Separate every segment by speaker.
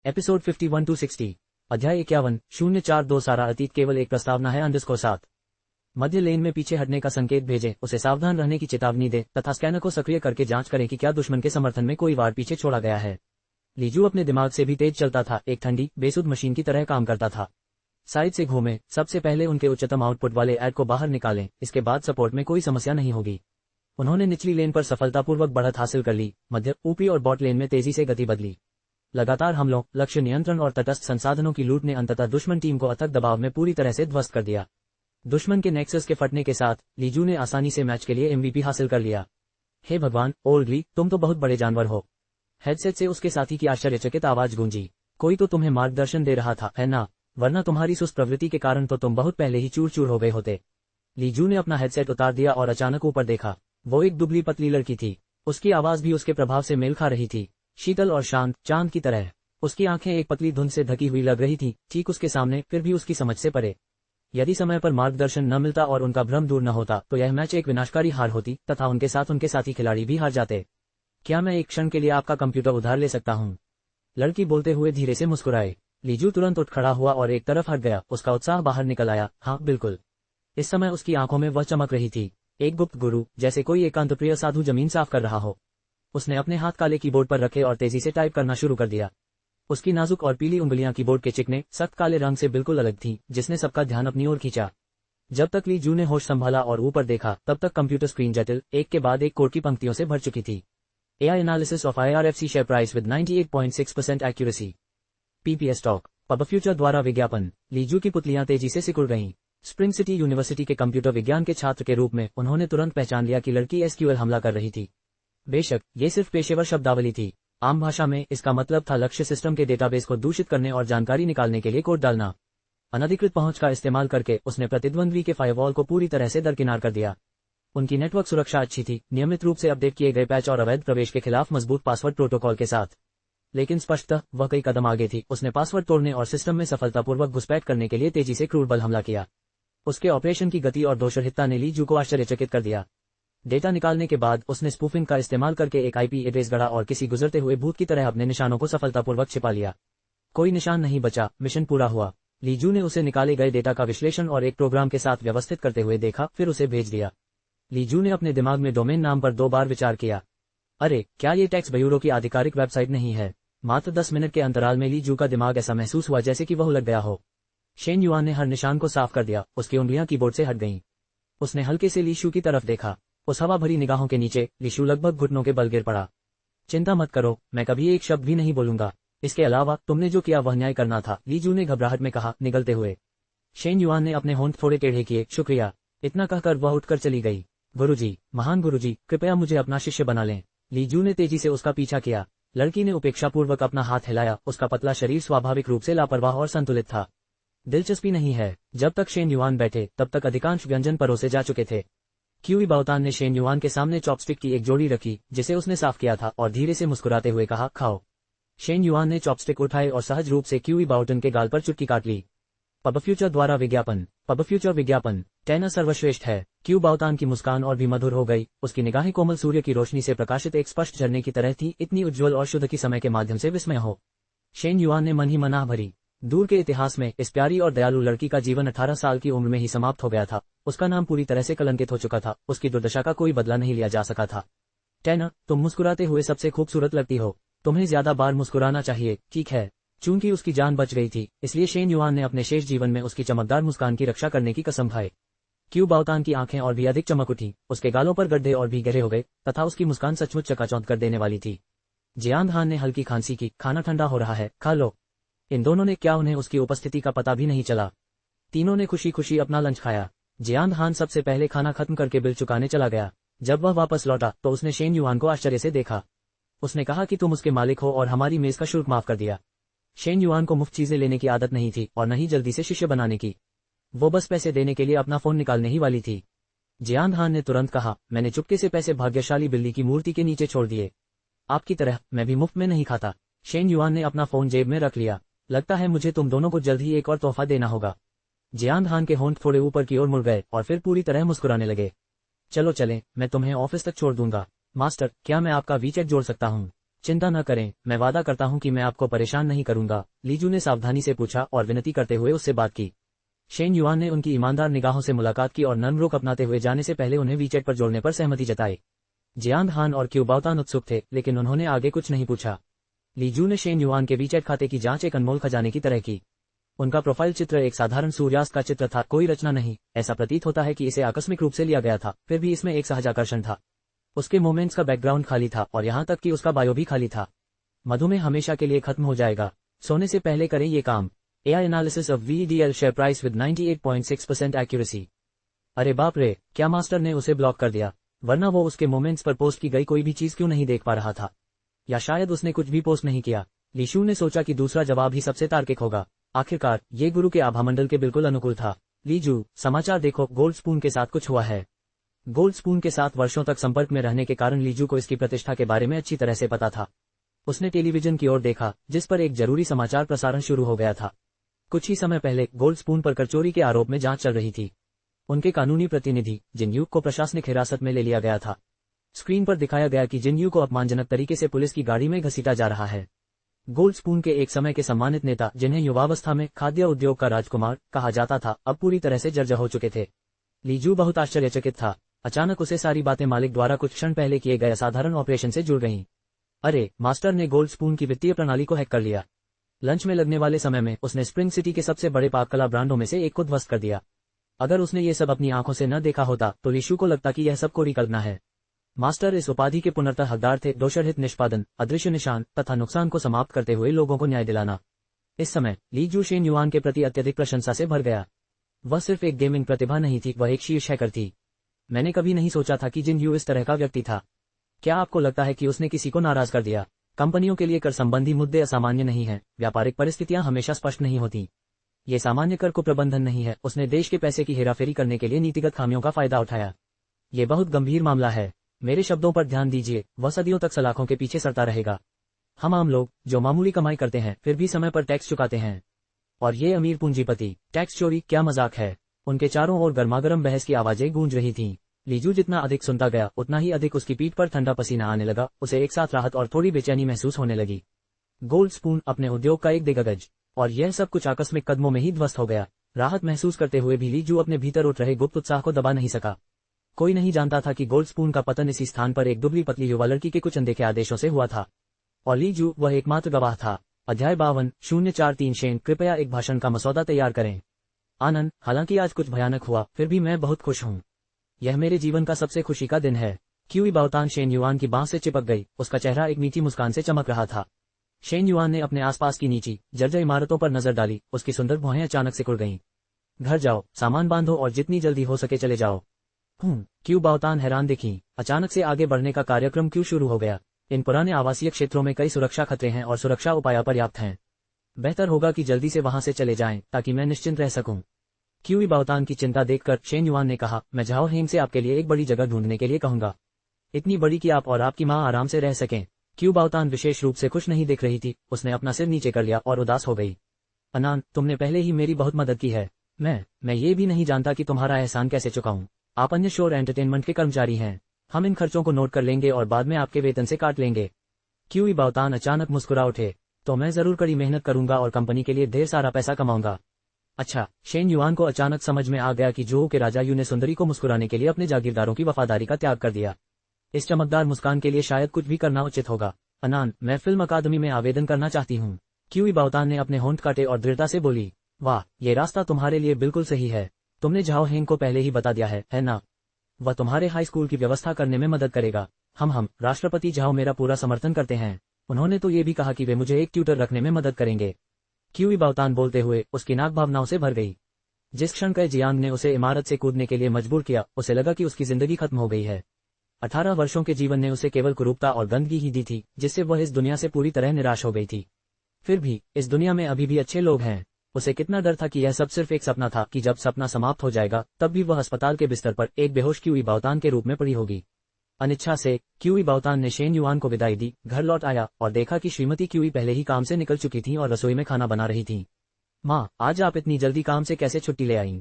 Speaker 1: Episode 51 to 60 अध्याय 51 042 सारा अतीत केवल एक प्रस्तावना है _7 मध्य लेन में पीछे हटने का संकेत भेजें, उसे सावधान रहने की चेतावनी दे तथा स्कैनर को सक्रिय करके जांच करें कि क्या दुश्मन के समर्थन में कोई वार पीछे छोड़ा गया है। लीजू अपने दिमाग से भी तेज चलता था, एक ठंडी बेसुध मशीन की तरह काम करता था। साइड से घूमे, सबसे पहले उनके उच्चतम आउटपुट वाले ऐड को बाहर निकालें, इसके बाद सपोर्ट में कोई समस्या नहीं होगी। उन्होंने निचली लेन पर सफलतापूर्वक बढ़त हासिल कर ली, मध्य, ऊपरी और बॉट लेन में तेजी से गति बदली। लगातार हमलों, लक्ष्य नियंत्रण और तटस्थ संसाधनों की लूट ने अंततः दुश्मन टीम को अथक दबाव में पूरी तरह से ध्वस्त कर दिया। दुश्मन के नेक्सस के फटने के साथ लीजू ने आसानी से मैच के लिए MVP हासिल कर लिया। हे भगवान, ओल्डली, तुम तो बहुत बड़े जानवर हो। हेडसेट से उसके साथी की आश्चर्यचकित आवाज गूंजी। कोई तो तुम्हें मार्गदर्शन दे रहा था, है ना? वरना तुम्हारी सुस्त प्रवृत्ति के कारण तो तुम बहुत पहले ही चूर चूर हो गए होते। लीजू ने अपना हेडसेट उतार दिया और अचानक ऊपर देखा। वो एक दुबली पतली लड़की थी। उसकी आवाज भी उसके प्रभाव से मेल खा रही थी, शीतल और शांत, चांद की तरह। उसकी आंखें एक पतली धुंध से ढकी हुई लग रही थीं, ठीक उसके सामने, फिर भी उसकी समझ से परे। यदि समय पर मार्गदर्शन न मिलता और उनका भ्रम दूर न होता तो यह मैच एक विनाशकारी हार होती तथा उनके साथ उनके साथी खिलाड़ी भी हार जाते। क्या मैं एक क्षण के लिए आपका कंप्यूटर उधार ले सकता हूँ? लड़की बोलते हुए धीरे से मुस्कुराए। लीजू तुरंत उठ खड़ा हुआ और एक तरफ हट गया, उसका उत्साह बाहर निकल आया। हाँ बिल्कुल। इस समय उसकी आंखों में वह चमक रही थी, एक गुप्त गुरु, जैसे कोई एकांतप्रिय साधु जमीन साफ कर रहा हो। उसने अपने हाथ काले कीबोर्ड पर रखे और तेजी से टाइप करना शुरू कर दिया। उसकी नाजुक और पीली उंगलियां कीबोर्ड के चिकने, सख्त काले रंग से बिल्कुल अलग थीं, जिसने सबका ध्यान अपनी ओर खींचा। जब तक लीजू ने होश संभाला और ऊपर देखा, तब तक कंप्यूटर स्क्रीन जटिल, एक के बाद एक कोड की पंक्तियों से भर चुकी थी। AI analysis of IRFC share price with 98.6% accuracy. PPS stock. Pub future द्वारा विज्ञापन। लीजू की पुतलियां तेजी से सिकुड़ गईं। स्प्रिंग सिटी यूनिवर्सिटी के कंप्यूटर विज्ञान के छात्र के रूप में उन्होंने तुरंत पहचान लिया कि लड़की SQL हमला कर रही थी। बेशक ये सिर्फ पेशेवर शब्दावली थी। आम भाषा में इसका मतलब था लक्ष्य सिस्टम के डेटाबेस को दूषित करने और जानकारी निकालने के लिए कोड डालना। अनधिकृत पहुंच का इस्तेमाल करके उसने प्रतिद्वंद्वी के फायरवॉल को पूरी तरह से दरकिनार कर दिया। उनकी नेटवर्क सुरक्षा अच्छी थी, नियमित रूप से अपडेट किए गए पैच और अवैध प्रवेश के खिलाफ मजबूत पासवर्ड प्रोटोकॉल के साथ। लेकिन स्पष्टतः वह कई कदम आगे थी। उसने पासवर्ड तोड़ने और सिस्टम में सफलतापूर्वक घुसपैठ करने के लिए तेजी से क्रूर बल हमला किया। उसके ऑपरेशन की गति और दोषरहितता ने लीजू को आश्चर्यचकित कर दिया। डेटा निकालने के बाद उसने स्पूफिंग का इस्तेमाल करके एक IP एड्रेस गढ़ा और किसी गुजरते हुए भूत की तरह अपने निशानों को सफलतापूर्वक छिपा लिया। कोई निशान नहीं बचा, मिशन पूरा हुआ। लीजू ने उसे निकाले गए डेटा का विश्लेषण और एक प्रोग्राम के साथ व्यवस्थित करते हुए देखा, फिर उसे भेज दिया। लीजू ने अपने दिमाग में डोमेन नाम पर 2 बार विचार किया। अरे, क्या ये टैक्स ब्यूरो की आधिकारिक वेबसाइट नहीं है? मात्र 10 मिनट के अंतराल में लीजू का दिमाग ऐसा महसूस हुआ जैसे कि वह उलट गया हो। शेन युआन ने हर निशान को साफ कर दिया, उसकी उंगलियां कीबोर्ड से हट गईं। उसने हल्के से लीशू की तरफ देखा। उस हवा भरी निगाहों के नीचे लीशू लगभग घुटनों के बल गिर पड़ा। चिंता मत करो, मैं कभी एक शब्द भी नहीं बोलूंगा। इसके अलावा तुमने जो किया वह न्याय करना था, लीजू ने घबराहट में कहा, निगलते हुए। शेन युआन ने अपने होंठ थोड़े टेढ़े किए। शुक्रिया। इतना कहकर वह उठकर चली गई। गुरुजी, महान गुरुजी, कृपया मुझे अपना शिष्य बना लें। लीजू ने तेजी से उसका पीछा किया। लड़की ने उपेक्षापूर्वक अपना हाथ हिलाया, उसका पतला शरीर स्वाभाविक रूप से लापरवाह और संतुलित था। दिलचस्पी नहीं है। जब तक शेन युआन बैठे तब तक अधिकांश व्यंजन परोसे जा चुके थे। क्यूई बाओतान ने शेन युआन के सामने चॉपस्टिक की एक जोड़ी रखी, जिसे उसने साफ किया था, और धीरे से मुस्कुराते हुए कहा, खाओ। शेन युआन ने चॉपस्टिक उठाए और सहज रूप से क्यूई बाओटन के गाल पर चुटकी काट ली। पब फ्यूचर द्वारा विज्ञापन। पब फ्यूचर विज्ञापन। टेना सर्वश्रेष्ठ है। क्यू बाओतान की मुस्कान और भी मधुर हो गई। उसकी निगाहें कोमल सूर्य की रोशनी से प्रकाशित एक स्पष्ट झरने की तरह थी, इतनी उज्ज्वल और शुद्ध कि समय के माध्यम से विस्मय हो। शेन युआन ने मन ही मन आह भरी। दूर के इतिहास में इस प्यारी और दयालु लड़की का जीवन 18 साल की उम्र में ही समाप्त हो गया था। उसका नाम पूरी तरह से कलंकित हो चुका था। उसकी दुर्दशा का कोई बदला नहीं लिया जा सका था। टेना, तुम मुस्कुराते हुए सबसे खूबसूरत लगती हो। तुम्हें ज्यादा बार मुस्कुराना चाहिए, ठीक है? चूंकि उसकी जान बच गई थी, इसलिए शेन युआन ने अपने शेष जीवन में उसकी चमकदार मुस्कान की रक्षा करने की कसम खाई। क्यू बाओतान की आंखें और भी अधिक चमक उठी। उसके गालों पर गड्ढे और भी गहरे हो गए तथा उसकी मुस्कान सचमुच चकाचौंध कर देने वाली थी। जियांग हान ने हल्की खांसी की। खाना ठंडा हो रहा है, खा लो। इन दोनों ने क्या उन्हें उसकी उपस्थिति का पता भी नहीं चला। तीनों ने खुशी खुशी अपना लंच खाया। जियांग हान सबसे पहले खाना खत्म करके बिल चुकाने चला गया। जब वह वापस लौटा तो उसने शेन युआन को आश्चर्य से देखा। उसने कहा कि तुम उसके मालिक हो और हमारी मेज का शुल्क माफ कर दिया। शेन युआन को मुफ्त चीजें लेने की आदत नहीं थी और न ही जल्दी से शिष्य बनाने की। वो बस पैसे देने के लिए अपना फोन निकालने ही वाली थी। जियांग हान ने तुरंत कहा, मैंने चुपके से पैसे भाग्यशाली बिल्ली की मूर्ति के नीचे छोड़ दिए। आपकी तरह मैं भी मुफ्त में नहीं खाता। शेन युआन ने अपना फोन जेब में रख लिया। लगता है मुझे तुम दोनों को जल्द ही एक और तोहफा देना होगा। जियांग हान के होंठ थोड़े ऊपर की ओर मुड़ गए और फिर पूरी तरह मुस्कुराने लगे। चलो चलें, मैं तुम्हें ऑफिस तक छोड़ दूंगा। मास्टर, क्या मैं आपका वीचेट जोड़ सकता हूँ? चिंता न करें, मैं वादा करता हूं कि मैं आपको परेशान नहीं करूंगा, लीजू ने सावधानी से पूछा और विनती करते हुए उससे बात की। शेन युआन ने उनकी ईमानदार निगाहों से मुलाकात की और नर्म रुख अपनाते हुए जाने से पहले उन्हें वीचेट पर जोड़ने पर सहमति जताई। जियांग हान और क्यू बाओतान उत्सुक थे, लेकिन उन्होंने आगे कुछ नहीं पूछा। लीजू ने शेन युआन के वीचेट खाते की जांच एक अनमोल खजाने की तरह की। उनका प्रोफाइल चित्र एक साधारण सूर्यास्त का चित्र था, कोई रचना नहीं। ऐसा प्रतीत होता है कि इसे आकस्मिक रूप से लिया गया था, फिर भी इसमें एक सहज आकर्षण था। उसके मोमेंट्स का बैकग्राउंड खाली था और यहाँ तक कि उसका बायो भी खाली था। मधुमेह हमेशा के लिए खत्म हो जाएगा। सोने से पहले करें ये काम। AI analysis of VDL share price with 98.6% accuracy. अरे बाप रे, क्या मास्टर ने उसे ब्लॉक कर दिया? वरना वो उसके मोमेंट्स पर पोस्ट की गई कोई भी चीज क्यों नहीं देख पा रहा था? या शायद उसने कुछ भी पोस्ट नहीं किया। लीशू ने सोचा कि दूसरा जवाब ही सबसे तार्किक होगा। आखिरकार ये गुरु के आभामंडल के बिल्कुल अनुकूल था। लीजू, समाचार देखो, गोल्ड स्पून के साथ कुछ हुआ है। गोल्ड स्पून के साथ वर्षों तक संपर्क में रहने के कारण लीजू को इसकी प्रतिष्ठा के बारे में अच्छी तरह से पता था। उसने टेलीविजन की ओर देखा, जिस पर एक जरूरी समाचार प्रसारण शुरू हो गया था। कुछ ही समय पहले गोल्ड स्पून पर कर चोरी के आरोप में जांच चल रही थी। उनके कानूनी प्रतिनिधि जिनयू को प्रशासनिक हिरासत में ले लिया गया था। स्क्रीन पर दिखाया गया कि जिनयू को अपमानजनक तरीके से पुलिस की गाड़ी में घसीटा जा रहा है। गोल्ड स्पून के एक समय के सम्मानित नेता, जिन्हें युवावस्था में खाद्य उद्योग का राजकुमार कहा जाता था, अब पूरी तरह से जर्जर हो चुके थे। लीजू बहुत आश्चर्यचकित था। अचानक उसे सारी बातें मालिक द्वारा कुछ क्षण पहले किए गए असाधारण ऑपरेशन से जुड़ गईं। अरे, मास्टर ने गोल्ड स्पून की वित्तीय प्रणाली को हैक कर लिया। लंच में लगने वाले समय में उसने स्प्रिंग सिटी के सबसे बड़े पाक कला ब्रांडों में से एक को ध्वस्त कर दिया। अगर उसने ये सब अपनी आंखों से न देखा होता तो लीशू को लगता कि यह सब कोरी कल्पना है। मास्टर इस उपाधि के पुनर्तः हकदार थे, दोषरहित निष्पादन, अदृश्य निशान तथा नुकसान को समाप्त करते हुए लोगों को न्याय दिलाना। इस समय लीजू शेन युआन के प्रति अत्यधिक प्रशंसा से भर गया। वह सिर्फ एक गेमिंग प्रतिभा नहीं थी, वह एक शीर्ष हैकर थी। मैंने कभी नहीं सोचा था कि जिनयू इस तरह का व्यक्ति था। क्या आपको लगता है कि उसने किसी को नाराज कर दिया? कंपनियों के लिए कर संबंधी मुद्दे असामान्य नहीं है। व्यापारिक परिस्थितियां हमेशा स्पष्ट नहीं होती। ये सामान्य कर को प्रबंधन नहीं है। उसने देश के पैसे की हेराफेरी करने के लिए नीतिगत खामियों का फायदा उठाया। ये बहुत गंभीर मामला है। मेरे शब्दों पर ध्यान दीजिए, वह सदियों तक सलाखों के पीछे सड़ता रहेगा। हम आम लोग जो मामूली कमाई करते हैं फिर भी समय पर टैक्स चुकाते हैं, और ये अमीर पूंजीपति। टैक्स चोरी, क्या मजाक है? उनके चारों ओर गर्मागर्म बहस की आवाजें गूंज रही थीं। लीजू जितना अधिक सुनता गया उतना ही अधिक उसकी पीठ पर ठंडा पसीना आने लगा। उसे एक साथ राहत और थोड़ी बेचैनी महसूस होने लगी। गोल्ड स्पून अपने उद्योग का एक दिग्गज, और यह सब कुछ आकस्मिक कदमों में ही ध्वस्त हो गया। राहत महसूस करते हुए भी लीजू अपने भीतर उठ रहे गुप्त उत्साह को दबा नहीं सका। कोई नहीं जानता था कि गोल्ड स्पून का पतन इसी स्थान पर एक दुबली पतली युवा लड़की के कुछ अनदेखे आदेशों से हुआ था, और लीजू वह एकमात्र गवाह था। अध्याय 52 043 शेन, कृपया एक भाषण का मसौदा तैयार करें। आनंद, हालांकि आज कुछ भयानक हुआ, फिर भी मैं बहुत खुश हूँ। यह मेरे जीवन का सबसे खुशी का दिन है। क्यूई बाओतान शेन युआन की बांह से चिपक गई। उसका चेहरा एक मीठी मुस्कान से चमक रहा था। शेन युआन ने अपने आसपास की नीची जर्जर इमारतों पर नजर डाली। उसकी सुंदर भौहें अचानक सिकुड़ गईं। घर जाओ, सामान बांधो और जितनी जल्दी हो सके चले जाओ। क्यू बाओतान हैरान दिखी। अचानक से आगे बढ़ने का कार्यक्रम क्यों शुरू हो गया? इन पुराने आवासीय क्षेत्रों में कई सुरक्षा खतरे हैं और सुरक्षा उपाय पर्याप्त हैं। बेहतर होगा कि जल्दी से वहां से चले जाएं ताकि मैं निश्चिंत रह सकूं। क्यूई बाओतान की चिंता देखकर शेन युआन ने कहा, मैं झाओ हेंग से आपके लिए एक बड़ी जगह ढूंढने के लिए कहूंगा, इतनी बड़ी कि आप और आपकी मां आराम से रह सकें। क्यू बाओतान विशेष रूप से खुश नहीं दिख रही थी। उसने अपना सिर नीचे कर लिया और उदास हो गई। अनान, तुमने पहले ही मेरी बहुत मदद की है। मैं ये भी नहीं जानता कि तुम्हारा एहसान कैसे चुकाऊं। आप अन्य शोर एंटरटेनमेंट के कर्मचारी हैं। हम इन खर्चों को नोट कर लेंगे और बाद में आपके वेतन से काट लेंगे। क्यूई बाओतान अचानक मुस्कुरा उठे। तो मैं जरूर कड़ी मेहनत करूंगा और कंपनी के लिए ढेर सारा पैसा कमाऊंगा। अच्छा। शेन युआन को अचानक समझ में आ गया कि जोहू के राजा यू ने सुंदरी को मुस्कुराने के लिए अपने जागीरदारों की वफादारी का त्याग कर दिया। इस चमकदार मुस्कान के लिए शायद कुछ भी करना उचित होगा। अनान, मैं फिल्म अकादमी में आवेदन करना चाहती हूँ। क्यूई बाओतान ने अपने होंठ काटे और दृढ़ता से बोली, वाह, ये रास्ता तुम्हारे लिए बिल्कुल सही है। तुमने झाओ हेंग को पहले ही बता दिया है ना? वह तुम्हारे हाई स्कूल की व्यवस्था करने में मदद करेगा। हम राष्ट्रपति झाओ मेरा पूरा समर्थन करते हैं। उन्होंने तो ये भी कहा कि वे मुझे एक ट्यूटर रखने में मदद करेंगे। क्यूई बाओतान बोलते हुए उसकी नाक भावनाओं से भर गई। जिस क्षण कई जियांग ने उसे इमारत से कूदने के लिए मजबूर किया, उसे लगा कि उसकी जिंदगी खत्म हो गई है। 18 वर्षों के जीवन ने उसे केवल कुरूपता और गंदगी ही दी थी, जिससे वह इस दुनिया से पूरी तरह निराश हो गई थी। फिर भी इस दुनिया में अभी भी अच्छे लोग हैं। उसे कितना डर था कि यह सब सिर्फ एक सपना था, कि जब सपना समाप्त हो जाएगा तब भी वह अस्पताल के बिस्तर पर एक बेहोश क्यूई बाओतान के रूप में पड़ी होगी। अनिच्छा से क्यूई बाओतान ने शेन युआन को विदाई दी, घर लौट आया और देखा कि श्रीमती क्यूई पहले ही काम से निकल चुकी थीं और रसोई में खाना बना रही थीं। माँ, आज आप इतनी जल्दी काम से कैसे छुट्टी ले आईं?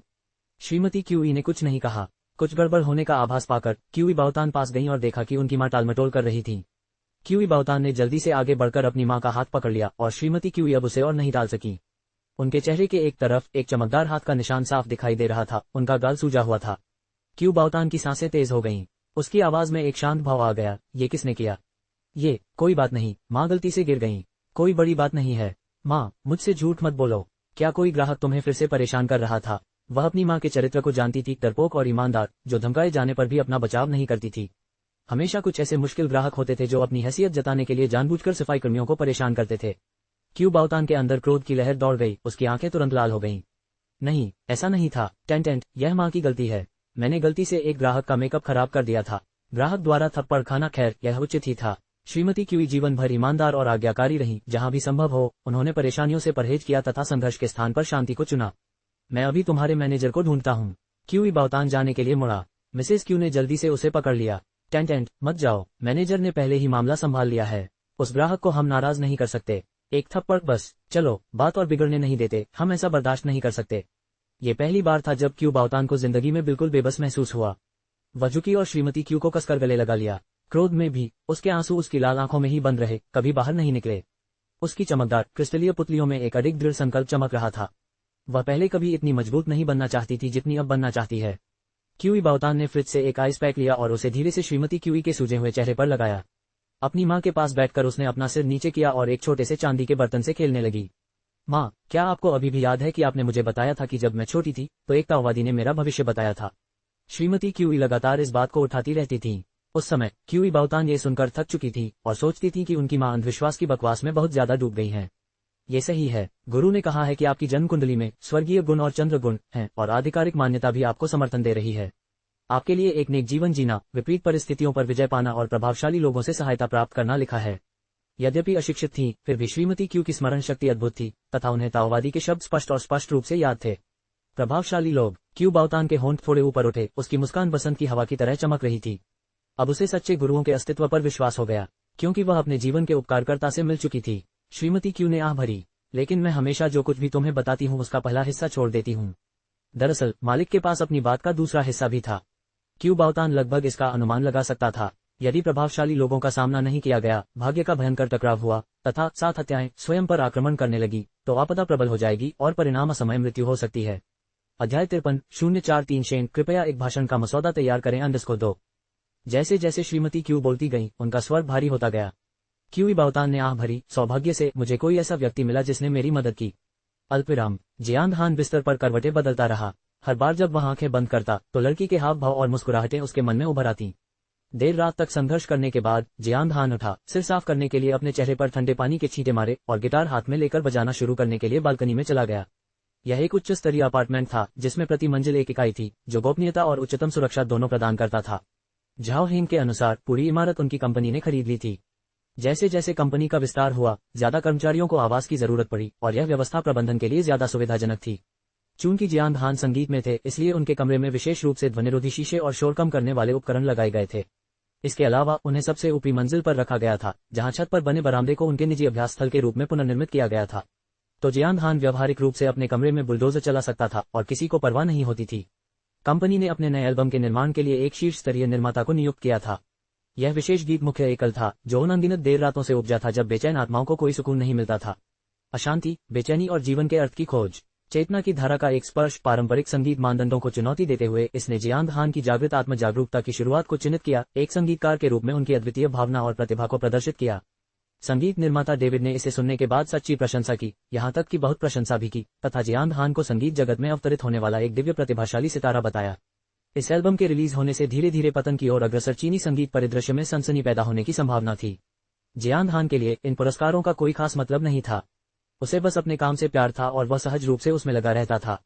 Speaker 1: श्रीमती क्यूई ने कुछ नहीं कहा। कुछ गड़बड़ होने का आभास पाकर क्यूई बाओतान पास गईं और देखा कि उनकी माँ टालमटोल कर रही थी। क्यूई बाओतान ने जल्दी से आगे बढ़कर अपनी मां का हाथ पकड़ लिया और श्रीमती क्यूई अब उसे और नहीं टाल सकी। उनके चेहरे के एक तरफ एक चमकदार हाथ का निशान साफ दिखाई दे रहा था, उनका गाल सूजा हुआ था। क्यू बाओतान की सांसें तेज हो गईं। उसकी आवाज में एक शांत भाव आ गया, ये किसने किया? ये, कोई बात नहीं, माँ गलती से गिर गईं। कोई बड़ी बात नहीं है। माँ, मुझसे झूठ मत बोलो। क्या कोई ग्राहक तुम्हें फिर से परेशान कर रहा था? वह अपनी माँ के चरित्र को जानती थी, डरपोक और ईमानदार, जो धमकाए जाने पर भी अपना बचाव नहीं करती थी। हमेशा कुछ ऐसे मुश्किल ग्राहक होते थे जो अपनी हैसियत जताने के लिए जानबूझकर सफाई कर्मियों को परेशान करते थे। क्यू बाओतान के अंदर क्रोध की लहर दौड़ गई, उसकी आंखें तुरंत लाल हो गईं। नहीं, ऐसा नहीं था। टेंटेंट, यह माँ की गलती है। मैंने गलती से एक ग्राहक का मेकअप खराब कर दिया था। ग्राहक द्वारा थप्पड़ खाना, खैर, यह उचित ही था। श्रीमती क्यूई जीवन भर ईमानदार और आज्ञाकारी रही। जहां भी संभव हो, उन्होंने परेशानियों से परहेज किया तथा संघर्ष के स्थान पर शांति को चुना। मैं अभी तुम्हारे मैनेजर को ढूंढता हूँ। क्यूई बाओतान जाने के लिए मुड़ा। मिसेस क्यू ने जल्दी से उसे पकड़ लिया। टेंटेंट, मत जाओ, मैनेजर ने पहले ही मामला संभाल लिया है। उस ग्राहक को हम नाराज नहीं कर सकते। एक थप्पड़ बस, चलो, बात और बिगड़ने नहीं देते, हम ऐसा बर्दाश्त नहीं कर सकते। ये पहली बार था जब क्यू बाओतान को जिंदगी में बिल्कुल बेबस महसूस हुआ। वह झुकी और श्रीमती क्यू को कसकर गले लगा लिया। क्रोध में भी उसके आंसू उसकी लाल आंखों में ही बंद रहे, कभी बाहर नहीं निकले। उसकी चमकदार क्रिस्टलीय पुतलियों में एक अडिग दृढ़ संकल्प चमक रहा था। वह पहले कभी इतनी मजबूत नहीं बनना चाहती थी जितनी अब बनना चाहती है। क्यूई बाओतान ने फ्रिज से एक आइस पैक लिया और उसे धीरे से श्रीमती क्यूई के सूजे हुए चेहरे पर लगाया। अपनी माँ के पास बैठकर उसने अपना सिर नीचे किया और एक छोटे से चांदी के बर्तन से खेलने लगी। माँ, क्या आपको अभी भी याद है कि आपने मुझे बताया था कि जब मैं छोटी थी तो एक ताओवादी ने मेरा भविष्य बताया था? श्रीमती क्यूई लगातार इस बात को उठाती रहती थी। उस समय क्यूई बाओतान ये सुनकर थक चुकी थी और सोचती थी कि उनकी माँ अंधविश्वास की बकवास में बहुत ज्यादा डूब गई हैं। ये सही है, गुरु ने कहा है कि आपकी जन्म कुंडली में स्वर्गीय गुण और चंद्र गुण हैं और आधिकारिक मान्यता भी आपको समर्थन दे रही है। आपके लिए एक नेक जीवन जीना, विपरीत परिस्थितियों पर विजय पाना और प्रभावशाली लोगों से सहायता प्राप्त करना लिखा है। यद्यपि अशिक्षित थी, फिर भी श्रीमती क्यू की स्मरण शक्ति अद्भुत थी तथा उन्हें ताओवादी के शब्द स्पष्ट रूप से याद थे। प्रभावशाली लोग। क्यू बाओतान के होंठ थोड़े ऊपर उठे, उसकी मुस्कान बसंत की हवा की तरह चमक रही थी। अब उसे सच्चे गुरुओं के अस्तित्व पर विश्वास हो गया, क्योंकि वह अपने जीवन के उपकारकर्ता से मिल चुकी थी। श्रीमती क्यू ने आह भरी। लेकिन मैं हमेशा जो कुछ भी तुम्हें बताती हूँ उसका पहला हिस्सा छोड़ देती हूँ। दरअसल मालिक के पास अपनी बात का दूसरा हिस्सा भी था। क्यू बाओतान लगभग इसका अनुमान लगा सकता था। यदि प्रभावशाली लोगों का सामना नहीं किया गया, भाग्य का भयंकर टकराव हुआ तथा 7 हत्याएं स्वयं पर आक्रमण करने लगी, तो आपदा प्रबल हो जाएगी और परिणाम असमय मृत्यु हो सकती है। अध्याय 53 043 शेन, कृपया एक भाषण का मसौदा तैयार करें _ 2। जैसे जैसे श्रीमती क्यू बोलती गई, उनका स्वर भारी होता गया। क्यूई बाओतान ने आह भरी, सौभाग्य से मुझे कोई ऐसा व्यक्ति मिला जिसने मेरी मदद की। अल्पविराम। जियांग हान बिस्तर पर करवटें बदलता रहा। हर बार जब वह आंखें बंद करता तो लड़की के हाव भाव और मुस्कुराहटें उसके मन में उभर आती। देर रात तक संघर्ष करने के बाद जियांग हान उठा, सिर साफ करने के लिए अपने चेहरे पर ठंडे पानी के छींटे मारे और गिटार हाथ में लेकर बजाना शुरू करने के लिए बालकनी में चला गया। यह एक उच्च स्तरीय अपार्टमेंट था जिसमें प्रति मंजिल एक इकाई थी जो गोपनीयता और उच्चतम सुरक्षा दोनों प्रदान करता था। झाओ हेंग के अनुसार पूरी इमारत उनकी कंपनी ने खरीद ली थी। जैसे जैसे कंपनी का विस्तार हुआ, ज्यादा कर्मचारियों को आवास की जरूरत पड़ी और यह व्यवस्था प्रबंधन के लिए ज्यादा सुविधाजनक थी। चूंकि जियांग हान संगीत में थे, इसलिए उनके कमरे में विशेष रूप से ध्वनिरोधी शीशे और शोर कम करने वाले उपकरण लगाए गए थे। इसके अलावा उन्हें सबसे ऊपरी मंजिल पर रखा गया था, जहां छत पर बने बरामदे को उनके निजी अभ्यास स्थल के रूप में पुनर्निर्मित किया गया था। तो जियांग हान व्यावहारिक रूप से अपने कमरे में बुलडोजर चला सकता था और किसी को परवाह नहीं होती थी। कंपनी ने अपने नए एल्बम के निर्माण के लिए एक शीर्ष स्तरीय निर्माता को नियुक्त किया था। यह विशेष गीत मुख्य एकल था जो उन अनगिनत देर रातों से उपजा था जब बेचैन आत्माओं को कोई सुकून नहीं मिलता था। अशांति, बेचैनी और जीवन के अर्थ की खोज। चेतना की धारा का एक स्पर्श। पारंपरिक संगीत मानदंडों को चुनौती देते हुए इसने जियांग हान की जागृत आत्म जागरूकता की शुरुआत को चिन्हित किया, एक संगीतकार के रूप में उनकी अद्वितीय भावना और प्रतिभा को प्रदर्शित किया। संगीत निर्माता डेविड ने इसे सुनने के बाद सच्ची प्रशंसा की, यहाँ तक कि बहुत प्रशंसा भी की, तथा जियांग हान को संगीत जगत में अवतरित होने वाला एक दिव्य प्रतिभाशाली सितारा बताया। इस एल्बम के रिलीज होने से धीरे धीरे पतन की ओर अग्रसर चीनी संगीत परिदृश्य में सनसनी पैदा होने की संभावना थी। जियांग हान के लिए इन पुरस्कारों का कोई खास मतलब नहीं था। उसे बस अपने काम से प्यार था और वह सहज रूप से उसमें लगा रहता था।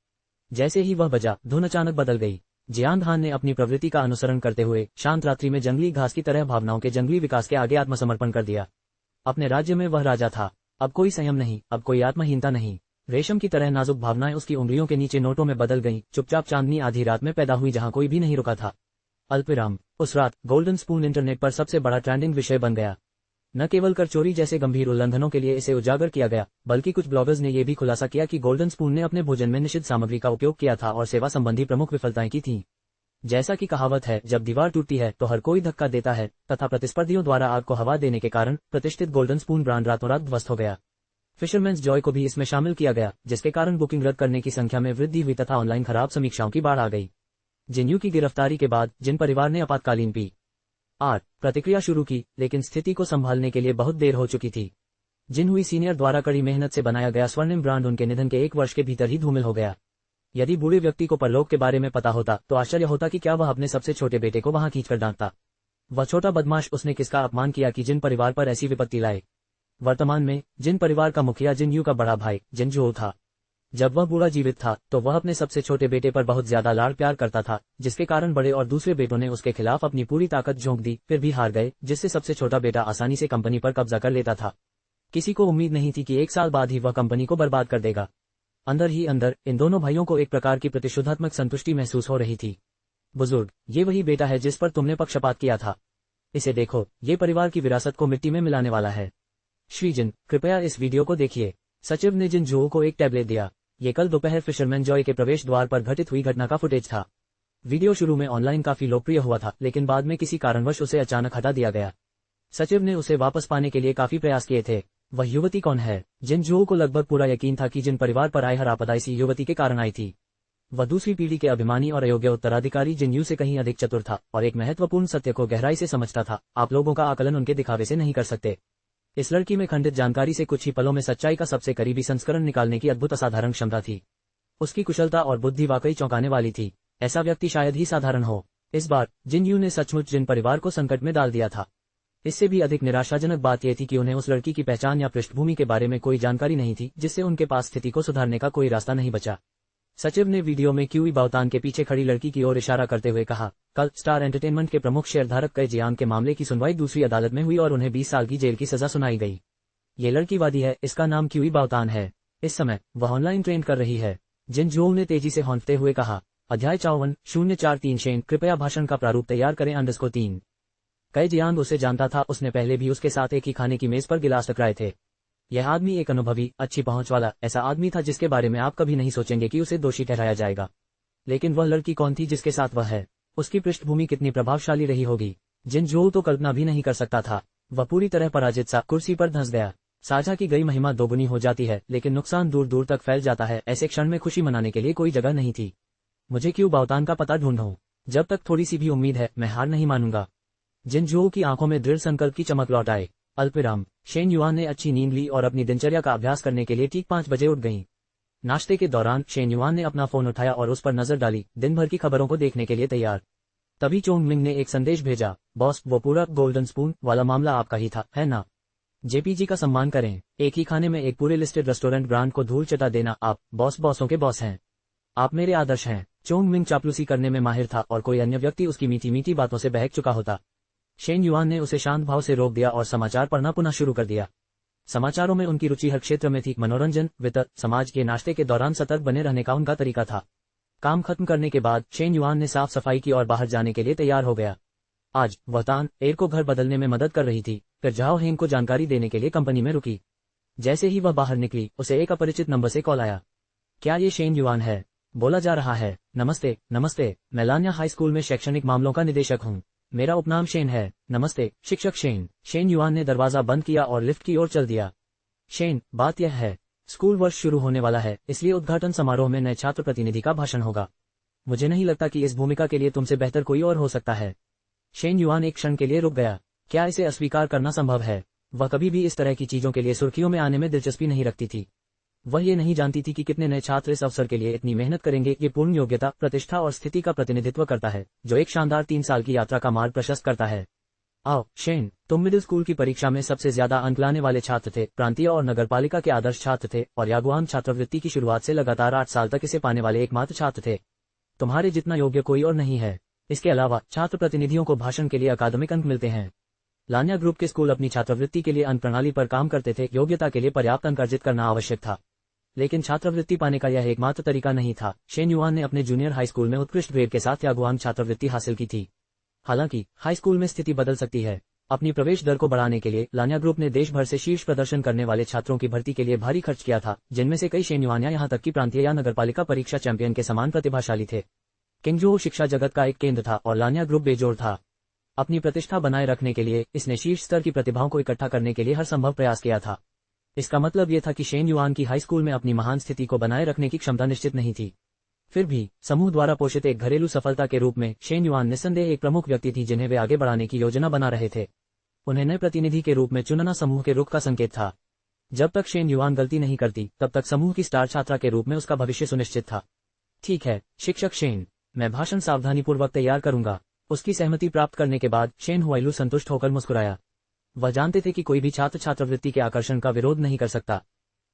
Speaker 1: जैसे ही वह बजा, धुन अचानक बदल गई। जियांग हान ने अपनी प्रवृत्ति का अनुसरण करते हुए शांत रात्रि में जंगली घास की तरह भावनाओं के जंगली विकास के आगे आत्मसमर्पण कर दिया। अपने राज्य में वह राजा था। अब कोई संयम नहीं, अब कोई आत्महीनता नहीं। रेशम की तरह नाजुक भावनाएं उसकी उंगलियों के नीचे नोटों में बदल गईं, चुपचाप चांदनी आधी रात में पैदा हुई जहां कोई भी नहीं रुका था। अल्पविराम। उस रात गोल्डन स्पून इंटरनेट पर सबसे बड़ा ट्रेंडिंग विषय बन गया। न केवल कर चोरी जैसे गंभीर उल्लंघनों के लिए इसे उजागर किया गया, बल्कि कुछ ब्लॉगर्स ने यह भी खुलासा किया कि गोल्डन स्पून ने अपने भोजन में निषिद्ध सामग्री का उपयोग किया था और सेवा संबंधी प्रमुख विफलताएं की थीं। जैसा कि कहावत है, जब दीवार टूटती है तो हर कोई धक्का देता है, तथा प्रतिस्पर्धियों द्वारा आग को हवा देने के कारण प्रतिष्ठित गोल्डन स्पून ब्रांड रातों रात ध्वस्त हो गया। फिशरमैन्स जॉय को भी इसमें शामिल किया गया, जिसके कारण बुकिंग रद्द करने की संख्या में वृद्धि हुई तथा ऑनलाइन खराब समीक्षाओं की बाढ़ आ गई। जिन यू की गिरफ्तारी के बाद जिन परिवार ने आपातकालीन PR प्रतिक्रिया शुरू की, लेकिन स्थिति को संभालने के लिए बहुत देर हो चुकी थी। जिन हुई सीनियर द्वारा कड़ी मेहनत से बनाया गया स्वर्णिम ब्रांड उनके निधन के 1 वर्ष के भीतर ही धूमिल हो गया। यदि बूढ़े व्यक्ति को परलोक के बारे में पता होता तो आश्चर्य होता कि क्या वह अपने सबसे छोटे बेटे को वहां खींचकर डांटता। वह छोटा बदमाश, उसने किसका अपमान किया कि जिन परिवार पर ऐसी विपत्ति लाए। वर्तमान में जिन परिवार का मुखिया जिन यू का बड़ा भाई जिन जो था। जब वह बूढ़ा जीवित था तो वह अपने सबसे छोटे बेटे पर बहुत ज्यादा लाड़ प्यार करता था, जिसके कारण बड़े और दूसरे बेटों ने उसके खिलाफ अपनी पूरी ताकत झोंक दी, फिर भी हार गए, जिससे सबसे छोटा बेटा आसानी से कंपनी पर कब्जा कर लेता था। किसी को उम्मीद नहीं थी कि 1 साल बाद ही वह कंपनी को बर्बाद कर देगा। अंदर ही अंदर इन दोनों भाइयों को एक प्रकार की प्रतिशोधात्मक संतुष्टि महसूस हो रही थी। बुजुर्ग, ये वही बेटा है जिस पर तुमने पक्षपात किया था। इसे देखो, ये परिवार की विरासत को मिट्टी में मिलाने वाला है। श्री जिन, कृपया इस वीडियो को देखिए। सचिव ने जिन जो को एक टैबलेट दिया। ये कल दोपहर फिशरमैन जॉय के प्रवेश द्वार पर घटित हुई घटना का फुटेज था। वीडियो शुरू में ऑनलाइन काफी लोकप्रिय हुआ था, लेकिन बाद में किसी कारणवश उसे अचानक हटा दिया गया। सचिव ने उसे वापस पाने के लिए काफी प्रयास किए थे। वह युवती कौन है? जिन जो को लगभग पूरा यकीन था कि जिन परिवार पर आए हर आपदा इसी युवती के कारण आई थी। वह दूसरी पीढ़ी के अभिमानी और अयोग्य उत्तराधिकारी जिन यू से कहीं अधिक चतुर था और एक महत्वपूर्ण सत्य को गहराई से समझता था। आप लोगों का आकलन उनके दिखावे से नहीं कर सकते। इस लड़की में खंडित जानकारी से कुछ ही पलों में सच्चाई का सबसे करीबी संस्करण निकालने की अद्भुत असाधारण क्षमता थी। उसकी कुशलता और बुद्धि वाकई चौंकाने वाली थी। ऐसा व्यक्ति शायद ही साधारण हो। इस बार जिन यू ने सचमुच जिन परिवार को संकट में डाल दिया था। इससे भी अधिक निराशाजनक बात यह थी कि उन्हें उस लड़की की पहचान या पृष्ठभूमि के बारे में कोई जानकारी नहीं थी, जिससे उनके पास स्थिति को सुधारने का कोई रास्ता नहीं बचा। सचिव ने वीडियो में क्यूई बाओतान के पीछे खड़ी लड़की की ओर इशारा करते हुए कहा, कल स्टार एंटरटेनमेंट के प्रमुख शेयरधारक कई जियांग के मामले की सुनवाई दूसरी अदालत में हुई और उन्हें 20 साल की जेल की सजा सुनाई गई। ये लड़की वादी है, इसका नाम क्यूई बाओतान है। इस समय वह ऑनलाइन ट्रेन कर रही है। जिन जोंग ने तेजी से हौंकते हुए कहा। अध्याय 54:043 शेन, कृपया भाषण का प्रारूप तैयार करें। _3 कई जियांग उसे जानता था, उसने पहले भी उसके साथ एक ही खाने की मेज पर गिलास टकराए थे। यह आदमी एक अनुभवी, अच्छी पहुंच वाला ऐसा आदमी था जिसके बारे में आप कभी नहीं सोचेंगे कि उसे दोषी ठहराया जाएगा। लेकिन वह लड़की कौन थी जिसके साथ वह है? उसकी पृष्ठभूमि कितनी प्रभावशाली रही होगी, जिन जो तो कल्पना भी नहीं कर सकता था। वह पूरी तरह पराजित सा कुर्सी पर धंस गया। साझा की गई महिमा दोगुनी हो जाती है, लेकिन नुकसान दूर दूर तक फैल जाता है। ऐसे क्षण में खुशी मनाने के लिए कोई जगह नहीं थी। मुझे क्यों बाओतान का पता ढूंढूं? जब तक थोड़ी सी भी उम्मीद है, मैं हार नहीं मानूंगा। जिन जो की आंखों में दृढ़ संकल्प की चमक लौट आए। अल्पविराम। शेन युआन ने अच्छी नींद ली और अपनी दिनचर्या का अभ्यास करने के लिए ठीक 5 बजे उठ गईं। नाश्ते के दौरान शेन युआन ने अपना फोन उठाया और उस पर नजर डाली, दिन भर की खबरों को देखने के लिए तैयार। तभी चोंग मिंग ने एक संदेश भेजा, बॉस, वो पूरा गोल्डन स्पून वाला मामला आपका ही था, है ना? जेपीजी का सम्मान करें। एक ही खाने में एक पूरे लिस्टेड रेस्टोरेंट ब्रांड को धूल चटा देना। आप बॉसों के बॉस हैं। आप मेरे आदर्श हैं। चोंग मिंग चापलूसी करने में माहिर था और कोई अन्य व्यक्ति उसकी मीठी मीठी बातों से बहक चुका होता। शेन युआन ने उसे शांत भाव से रोक दिया और समाचार पढ़ना पुनः शुरू कर दिया। समाचारों में उनकी रुचि हर क्षेत्र में थी। मनोरंजन, वित्त, समाज के नाश्ते के दौरान सतर्क बने रहने का उनका तरीका था। काम खत्म करने के बाद शेन युआन ने साफ सफाई की और बाहर जाने के लिए तैयार हो गया। आज वह तान एर को घर बदलने में मदद कर रही थी, फिर झाओ हेंग को जानकारी देने के लिए कंपनी में रुकी। जैसे ही वह बाहर निकली, उसे एक अपरिचित नंबर से कॉल आया। क्या ये शेन युआन है? बोला जा रहा है। नमस्ते, मैं लान्या हाई स्कूल में शैक्षणिक मामलों का निदेशक हूँ। मेरा उपनाम शेन है। नमस्ते, शिक्षक शेन। शेन युआन ने दरवाजा बंद किया और लिफ्ट की ओर चल दिया। शेन, बात यह है, स्कूल वर्ष शुरू होने वाला है, इसलिए उद्घाटन समारोह में नए छात्र प्रतिनिधि का भाषण होगा। मुझे नहीं लगता कि इस भूमिका के लिए तुमसे बेहतर कोई और हो सकता है। शेन युआन एक क्षण के लिए रुक गया। क्या इसे अस्वीकार करना संभव है? वह कभी भी इस तरह की चीजों के लिए सुर्खियों में आने में दिलचस्पी नहीं रखती थी। वह ये नहीं जानती थी कि कितने नए छात्र इस अवसर के लिए इतनी मेहनत करेंगे। ये पूर्ण योग्यता, प्रतिष्ठा और स्थिति का प्रतिनिधित्व करता है, जो एक शानदार 3 साल की यात्रा का मार्ग प्रशस्त करता है। आओ शेन, तुम मिडिल स्कूल की परीक्षा में सबसे ज्यादा अंक लाने वाले छात्र थे, प्रांतीय और नगरपालिका के आदर्श छात्र थे और यागुआन छात्रवृत्ति की शुरुआत से लगातार 8 साल तक इसे पाने वाले एकमात्र छात्र थे। तुम्हारे जितना योग्य कोई और नहीं है। इसके अलावा छात्र प्रतिनिधियों को भाषण के लिए अकादमिक अंक मिलते हैं। लान्या ग्रुप के स्कूल अपनी छात्रवृत्ति के लिए अंक प्रणाली पर काम करते थे। योग्यता के लिए पर्याप्त अंक अर्जित करना आवश्यक था, लेकिन छात्रवृत्ति पाने का यह एकमात्र तरीका नहीं था। शेन युआन ने अपने जूनियर हाई स्कूल में उत्कृष्ट ग्रेड के साथ यागुआन छात्रवृत्ति हासिल की थी। हालांकि हाई स्कूल में स्थिति बदल सकती है। अपनी प्रवेश दर को बढ़ाने के लिए लान्या ग्रुप ने देश भर से शीर्ष प्रदर्शन करने वाले छात्रों की भर्ती के लिए भारी खर्च किया था, जिनमें से कई शेन युआन यहाँ तक कि प्रांतीय या नगरपालिका परीक्षा चैंपियन के समान प्रतिभाशाली थे। किंगजो शिक्षा जगत का एक केंद्र था और लान्या ग्रुप बेजोड़ था। अपनी प्रतिष्ठा बनाए रखने के लिए इसने शीर्ष स्तर की प्रतिभाओं को इकट्ठा करने के लिए हर संभव प्रयास किया था। इसका मतलब यह था कि शेन युआन की हाई स्कूल में अपनी महान स्थिति को बनाए रखने की क्षमता निश्चित नहीं थी। फिर भी समूह द्वारा पोषित एक घरेलू सफलता के रूप में शेन युआन निस्संदेह एक प्रमुख व्यक्ति थी जिन्हें वे आगे बढ़ाने की योजना बना रहे थे। उन्हें नए प्रतिनिधि के रूप में चुनना समूह के रुख का संकेत था। जब तक शेन युआन गलती नहीं करती तब तक समूह की स्टार छात्रा के रूप में उसका भविष्य सुनिश्चित था। ठीक है शिक्षक शेन, मैं भाषण सावधानीपूर्वक तैयार करूंगा। उसकी सहमति प्राप्त करने के बाद शेन हुआइलू संतुष्ट होकर मुस्कुराया। वह जानते थे कि कोई भी छात्र छात्रवृत्ति के आकर्षण का विरोध नहीं कर सकता।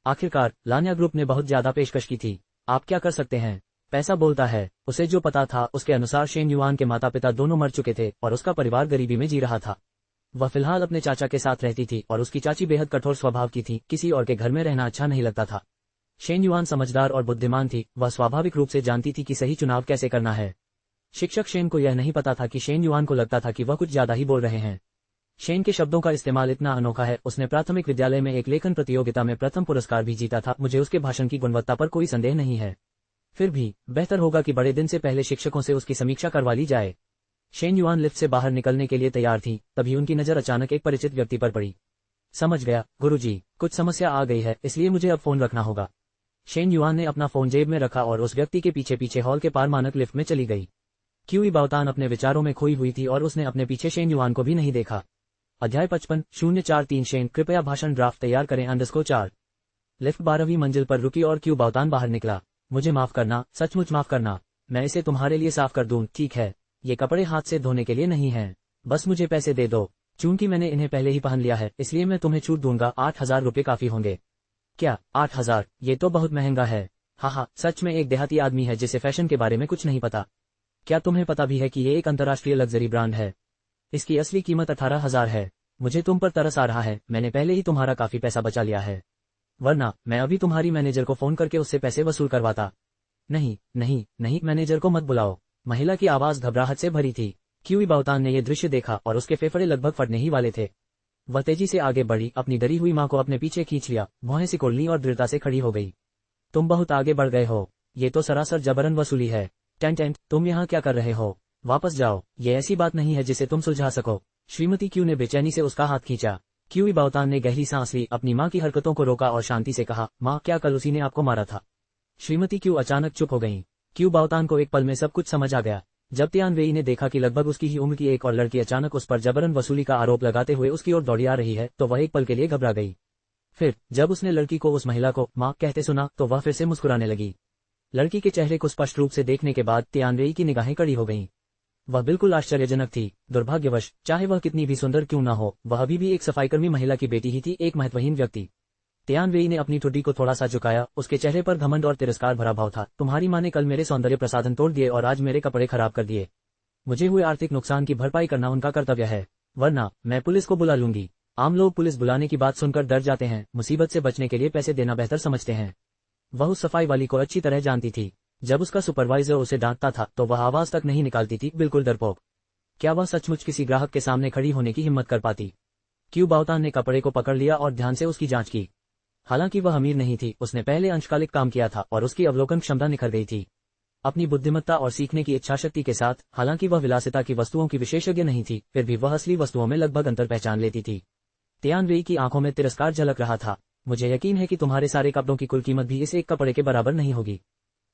Speaker 1: आखिरकार लान्या ग्रुप ने बहुत ज्यादा पेशकश की थी। आप क्या कर सकते हैं, पैसा बोलता है। उसे जो पता था उसके अनुसार शेन युआन के माता पिता दोनों मर चुके थे और उसका परिवार गरीबी में जी रहा था। वह फिलहाल अपने चाचा के साथ रहती थी और उसकी चाची बेहद कठोर स्वभाव की थी। किसी और के घर में रहना अच्छा नहीं लगता था। शेन युआन समझदार और बुद्धिमान थी। वह स्वाभाविक रूप से जानती थी कि सही चुनाव कैसे करना है। शिक्षक शेन को यह नहीं पता था कि शेन युआन को लगता था कि वह कुछ ज्यादा ही बोल रहे हैं। शेन के शब्दों का इस्तेमाल इतना अनोखा है। उसने प्राथमिक विद्यालय में एक लेखन प्रतियोगिता में प्रथम पुरस्कार भी जीता था। मुझे उसके भाषण की गुणवत्ता पर कोई संदेह नहीं है। फिर भी बेहतर होगा कि बड़े दिन से पहले शिक्षकों से उसकी समीक्षा करवा ली जाए। शेन युआन लिफ्ट से बाहर निकलने के लिए तैयार थी, तभी उनकी नजर अचानक एक परिचित व्यक्ति पर पड़ी। समझ गया गुरुजी, कुछ समस्या आ गई है इसलिए मुझे अब फोन रखना होगा। शेन युआन ने अपना फोन जेब में रखा और उस व्यक्ति के पीछे पीछे हॉल के पार मानक लिफ्ट में चली गई। क्यूई बाओतान अपने विचारों में खोई हुई थी और उसने अपने पीछे शेन युआन को भी नहीं देखा। अध्याय 55:043 शेन, कृपया भाषण ड्राफ्ट तैयार करें _4। लिफ्ट 12वीं मंजिल पर रुकी और क्यू बाओतान बाहर निकला। मुझे माफ करना, सचमुच माफ करना। मैं इसे तुम्हारे लिए साफ कर दूं, ठीक है। ये कपड़े हाथ से धोने के लिए नहीं हैं। बस मुझे पैसे दे दो। चूंकि मैंने इन्हें पहले ही पहन लिया है इसलिए मैं तुम्हें छूट दूंगा। 8,000 रुपये काफी होंगे। क्या 8,000? ये तो बहुत महंगा है। हाँ, सच में एक देहाती आदमी है जिसे फैशन के बारे में कुछ नहीं पता। क्या तुम्हें पता भी है कि ये एक अंतर्राष्ट्रीय लग्जरी ब्रांड है? इसकी असली कीमत 18,000 है। मुझे तुम पर तरस आ रहा है। मैंने पहले ही तुम्हारा काफी पैसा बचा लिया है, वरना मैं अभी तुम्हारी मैनेजर को फोन करके उससे पैसे वसूल करवाता। नहीं नहीं नहीं, मैनेजर को मत बुलाओ। महिला की आवाज घबराहट से भरी थी। क्यूई बाओतान ने यह दृश्य देखा और उसके फेफड़े लगभग फटने ही वाले थे। वह तेजी से आगे बढ़ी, अपनी डरी हुई मां को अपने पीछे खींच लिया, भौहें सिकोड़ ली और दृढ़ता से खड़ी हो गई। तुम बहुत आगे बढ़ गए हो। ये तो सरासर जबरन वसूली है। टेंटेंट, तुम यहाँ क्या कर रहे हो? वापस जाओ। ये ऐसी बात नहीं है जिसे तुम सुलझा सको। श्रीमती क्यू ने बेचैनी से उसका हाथ खींचा। क्यूई बाओतान ने गहरी सांस ली, अपनी मां की हरकतों को रोका और शांति से कहा, मां, क्या कल उसी ने आपको मारा था? श्रीमती क्यू अचानक चुप हो गईं। क्यू बाओतान को एक पल में सब कुछ समझ आ गया। जब तियान वेई ने देखा कि लगभग उसकी ही उम्र की एक और लड़की अचानक उस पर जबरन वसूली का आरोप लगाते हुए उसकी ओर दौड़ी आ रही है तो वह एक पल के लिए घबरा गई। फिर जब उसने लड़की को उस महिला को मां कहते सुना तो वह फिर से मुस्कुराने लगी। लड़की के चेहरे को स्पष्ट रूप से देखने के बाद तियान वेई की निगाहें कड़ी हो गईं। वह बिल्कुल आश्चर्यजनक थी। दुर्भाग्यवश, चाहे वह कितनी भी सुंदर क्यों न हो, वह अभी भी एक सफाईकर्मी महिला की बेटी ही थी, एक महत्वहीन व्यक्ति। तियान वेई ने अपनी ठुड्डी को थोड़ा सा झुकाया। उसके चेहरे पर घमंड और तिरस्कार भरा भाव था। तुम्हारी मां ने कल मेरे सौंदर्य प्रसाधन तोड़ दिए और आज मेरे कपड़े खराब कर दिए। मुझे हुए आर्थिक नुकसान की भरपाई करना उनका कर्तव्य है, वरना मैं पुलिस को बुला लूंगी। आम लोग पुलिस बुलाने की बात सुनकर डर जाते हैं, मुसीबत से बचने के लिए पैसे देना बेहतर समझते हैं। वह उस सफाई वाली को अच्छी तरह जानती थी। जब उसका सुपरवाइजर उसे डांटता था तो वह आवाज तक नहीं निकालती थी, बिल्कुल डरपोक। क्या वह सचमुच किसी ग्राहक के सामने खड़ी होने की हिम्मत कर पाती? क्यू बाओतान ने कपड़े को पकड़ लिया और ध्यान से उसकी जांच की। हालांकि वह अमीर नहीं थी, उसने पहले अंशकालिक काम किया था और उसकी अवलोकन क्षमता निखर गई थी। अपनी बुद्धिमत्ता और सीखने की इच्छाशक्ति के साथ, हालांकि वह विलासिता की वस्तुओं की विशेषज्ञ नहीं थी, फिर भी वह असली वस्तुओं में लगभग अंतर पहचान लेती थी। तियान वेई की आंखों में तिरस्कार झलक रहा था। मुझे यकीन है कि तुम्हारे सारे कपड़ों की कुल कीमत भी इस एक कपड़े के बराबर नहीं होगी।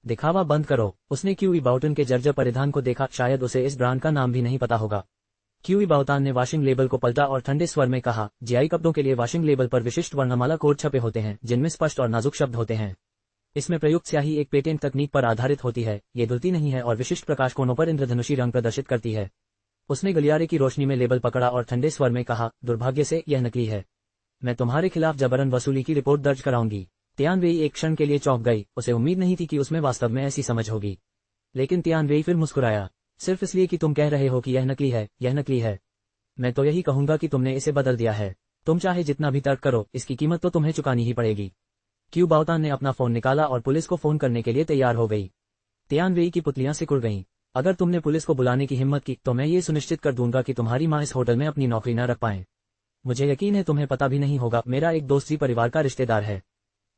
Speaker 1: दिखावा बंद करो। उसने क्यूई बाओटन के जर्जर परिधान को देखा, शायद उसे इस ब्रांड का नाम भी नहीं पता होगा। क्यूई बाओतान ने वाशिंग लेबल को पलटा और ठंडे स्वर में कहा, जीआई कपड़ों के लिए वाशिंग लेबल पर विशिष्ट वर्णमाला कोड छपे होते हैं जिनमें स्पष्ट और नाजुक शब्द होते हैं। इसमें प्रयुक्त स्याही एक पेटेंट तकनीक पर आधारित होती है। ये धुलती नहीं है और विशिष्ट प्रकाश कोनों पर इंद्रधनुषी रंग प्रदर्शित करती है। उसने गलियारे की रोशनी में लेबल पकड़ा और ठंडे स्वर में कहा, दुर्भाग्य से यह नकली है। मैं तुम्हारे खिलाफ जबरन वसूली की रिपोर्ट दर्ज कराऊंगी। तियान वेई एक क्षण के लिए चौंक गई। उसे उम्मीद नहीं थी कि उसमें वास्तव में ऐसी समझ होगी। लेकिन तियान वेई फिर मुस्कुराया। सिर्फ इसलिए कि तुम कह रहे हो कि यह नकली है, यह नकली है। मैं तो यही कहूंगा कि तुमने इसे बदल दिया है। तुम चाहे जितना भी तर्क करो, इसकी कीमत तो तुम्हें चुकानी ही पड़ेगी। क्यू बाओतान ने अपना फोन निकाला और पुलिस को फोन करने के लिए तैयार हो गई। तियान वेई की पुतलियां सिकुड़ गईं। अगर तुमने पुलिस को बुलाने की हिम्मत की तो मैं ये सुनिश्चित कर दूंगा कि तुम्हारी मां इस होटल में अपनी नौकरी न रख पाए। मुझे यकीन है तुम्हें पता भी नहीं होगा, मेरा एक दोस्त जी परिवार का रिश्तेदार है।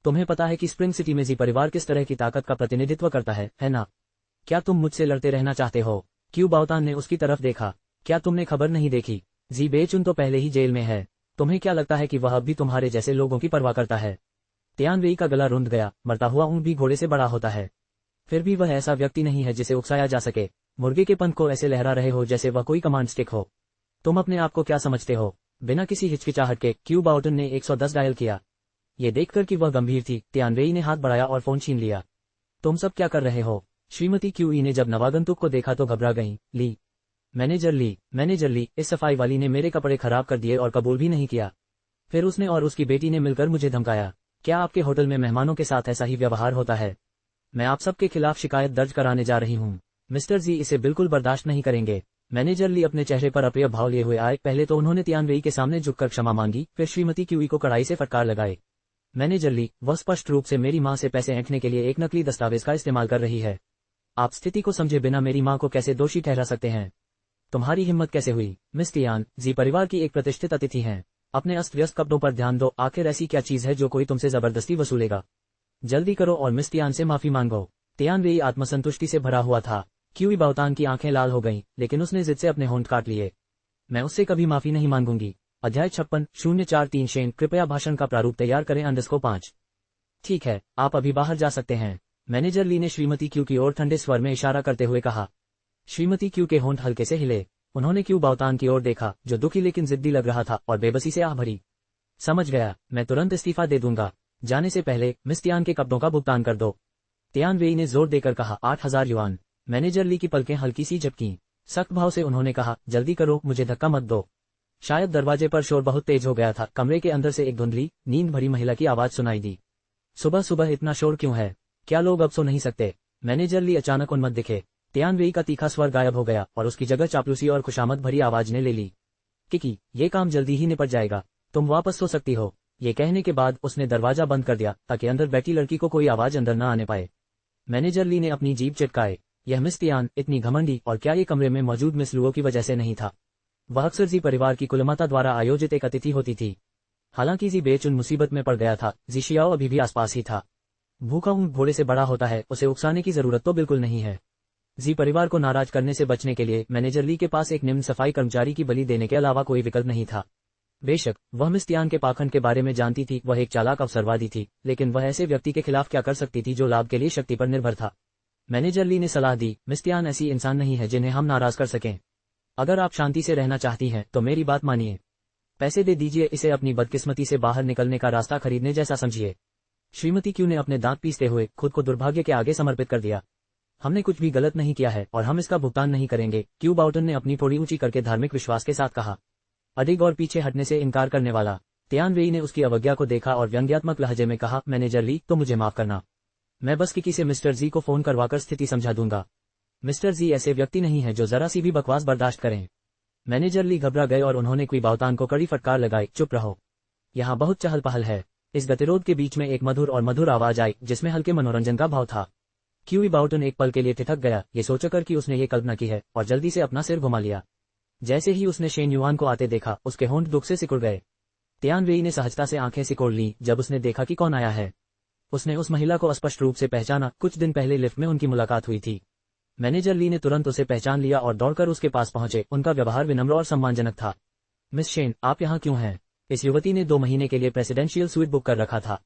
Speaker 1: तुम्हें पता है कि स्प्रिंग सिटी में जी परिवार किस तरह की ताकत का प्रतिनिधित्व करता है ना? क्या तुम मुझसे लड़ते रहना चाहते हो? क्यू बाओतान ने उसकी तरफ देखा। क्या तुमने खबर नहीं देखी? जी बेचुन तो पहले ही जेल में है। तुम्हें क्या लगता है कि वह अब भी तुम्हारे जैसे लोगों की परवाह करता है? तियान वेई का गला रुंध गया। मरता हुआ ऊंट भी घोड़े से बड़ा होता है। फिर भी वह ऐसा व्यक्ति नहीं है जिसे उकसाया जा सके। मुर्गे के पंख को ऐसे लहरा रहे हो जैसे वह कोई कमांड स्टिक हो। तुम अपने आप को क्या समझते हो? बिना किसी हिचकिचाहट के क्यू बाओटन ने 110 डायल किया। ये देखकर कि वह गंभीर थी, तियान वेई ने हाथ बढ़ाया और फोन छीन लिया। तुम सब क्या कर रहे हो? श्रीमती क्यूई ने जब नवागंतुक को देखा तो घबरा गई। मैनेजर ली, इस सफाई वाली ने मेरे कपड़े खराब कर दिए और कबूल भी नहीं किया। फिर उसने और उसकी बेटी ने मिलकर मुझे धमकाया। क्या आपके होटल में मेहमानों के साथ ऐसा ही व्यवहार होता है? मैं आप सबके खिलाफ शिकायत दर्ज कराने जा रही हूँ। मिस्टर जी इसे बिल्कुल बर्दाश्त नहीं करेंगे। मैनेजर ली अपने चेहरे पर अप्रिय भाव लिए हुए आए। पहले तो उन्होंने तियान वेई के सामने झुककर क्षमा मांगी, फिर श्रीमती क्यूई को कड़ाई से फटकार लगाए। मैनेजर ली, वह स्पष्ट रूप से मेरी मां से पैसे ऐंठने के लिए एक नकली दस्तावेज का इस्तेमाल कर रही है। आप स्थिति को समझे बिना मेरी मां को कैसे दोषी ठहरा सकते हैं? तुम्हारी हिम्मत कैसे हुई? मिस तियान, जी परिवार की एक प्रतिष्ठित अतिथि हैं। अपने अस्त व्यस्त कपड़ों पर ध्यान दो। आखिर ऐसी क्या चीज है जो कोई तुमसे जबरदस्ती वसूलेगा? जल्दी करो और मिस तियान से माफी मांगो। तियान वेई आत्मसंतुष्टि से भरा हुआ था। क्यूई बाओतान की आंखें लाल हो गईं, लेकिन उसने जिद से अपने होंठ काट लिए। मैं उससे कभी माफी नहीं मांगूंगी। अध्याय 56-043 शेन, कृपया भाषण का प्रारूप तैयार करें _5। ठीक है, आप अभी बाहर जा सकते हैं। मैनेजर ली ने श्रीमती क्यू की ओर ठंडे स्वर में इशारा करते हुए कहा। श्रीमती क्यू के होंठ हल्के से हिले। उन्होंने क्यू बाओतान की ओर देखा, जो दुखी लेकिन जिद्दी लग रहा था और बेबसी से आह भरी। समझ गया, मैं तुरंत इस्तीफा दे दूंगा। जाने से पहले मिस तियान के कपड़ों का भुगतान कर दो। तियान वेई ने जोर देकर कहा। 8000 युआन। मैनेजर ली की पलकें हल्की सी झपकीं। सख्त भाव से उन्होंने कहा, जल्दी करो, मुझे धक्का मत दो। शायद दरवाजे पर शोर बहुत तेज हो गया था। कमरे के अंदर से एक धुंधली, नींद भरी महिला की आवाज सुनाई दी। सुबह सुबह इतना शोर क्यों है? क्या लोग अब सो नहीं सकते? मैनेजर ली अचानक उन्मत्त दिखे। तियान वेई का तीखा स्वर गायब हो गया और उसकी जगह चापलूसी और खुशामद भरी आवाज ने ले ली। किकी, ये काम जल्दी ही निपट जाएगा, तुम वापस सो सकती हो। ये कहने के बाद उसने दरवाजा बंद कर दिया ताकि अंदर बैठी लड़की को कोई आवाज अंदर न आने पाए। मैनेजर ली ने अपनी जीभ चिटकाए। यह मिस तियान इतनी घमंडी, और क्या ये कमरे में मौजूद मिस लुओ की वजह से नहीं था? वह अक्सर जी परिवार की कुलमाता द्वारा आयोजित एक अतिथि होती थी। हालांकि जी बेचुन मुसीबत में पड़ गया था, जी शियाओ अभी भी आसपास ही था। भूखा ऊंट घोड़े से बड़ा होता है, उसे उकसाने की जरूरत तो बिल्कुल नहीं है। जी परिवार को नाराज करने से बचने के लिए मैनेजर ली के पास एक निम्न सफाई कर्मचारी की बलि देने के अलावा कोई विकल्प नहीं था। बेशक वह मिस तियान के पाखंड के बारे में जानती थी, वह एक चालाक अवसरवादी थी, लेकिन वह ऐसे व्यक्ति के खिलाफ क्या कर सकती थी जो लाभ के लिए शक्ति पर निर्भर था? मैनेजर ली ने सलाह दी, मिस तियान ऐसी इंसान नहीं है जिन्हें हम नाराज कर सकें। अगर आप शांति से रहना चाहती हैं तो मेरी बात मानिए। पैसे दे दीजिए, इसे अपनी बदकिस्मती से बाहर निकलने का रास्ता खरीदने जैसा समझिए। श्रीमती क्यू ने अपने दांत पीसते हुए खुद को दुर्भाग्य के आगे समर्पित कर दिया। हमने कुछ भी गलत नहीं किया है और हम इसका भुगतान नहीं करेंगे, क्यू बाओटन ने अपनी थोड़ी ऊंची करके धार्मिक विश्वास के साथ कहा। अडिग और पीछे हटने से इनकार करने वाला। तियान वेई ने उसकी अवज्ञा को देखा और व्यंग्यात्मक लहजे में कहा, मैनेजर ली, तो मुझे माफ करना। मैं बस किसी से मिस्टर जी को फोन करवाकर स्थिति समझा दूंगा। मिस्टर जी ऐसे व्यक्ति नहीं है जो जरा सी भी बकवास बर्दाश्त करें। मैनेजर ली घबरा गए और उन्होंने क्वी बाओतान को कड़ी फटकार लगाई, चुप रहो, यहाँ बहुत चहल पहल है। इस गतिरोध के बीच में एक मधुर आवाज आई जिसमें हल्के मनोरंजन का भाव था। क्यूई बाओटन एक पल के लिए ठिठक गया, ये सोचकर कि उसने ये कल्पना की है, और जल्दी से अपना सिर घुमा लिया। जैसे ही उसने शेन युआन को आते देखा, उसके होंठ दुख से सिकुड़ गए। तियान वेई ने सहजता से आंखें सिकोड़ ली जब उसने देखा कि कौन आया है। उसने उस महिला को स्पष्ट रूप से पहचाना, कुछ दिन पहले लिफ्ट में उनकी मुलाकात हुई थी। मैनेजर ली ने तुरंत उसे पहचान लिया और दौड़कर उसके पास पहुंचे। उनका व्यवहार विनम्र और सम्मानजनक था। मिस शेन, आप यहाँ क्यों हैं? इस युवती ने 2 महीने के लिए प्रेसिडेंशियल स्वीट बुक कर रखा था।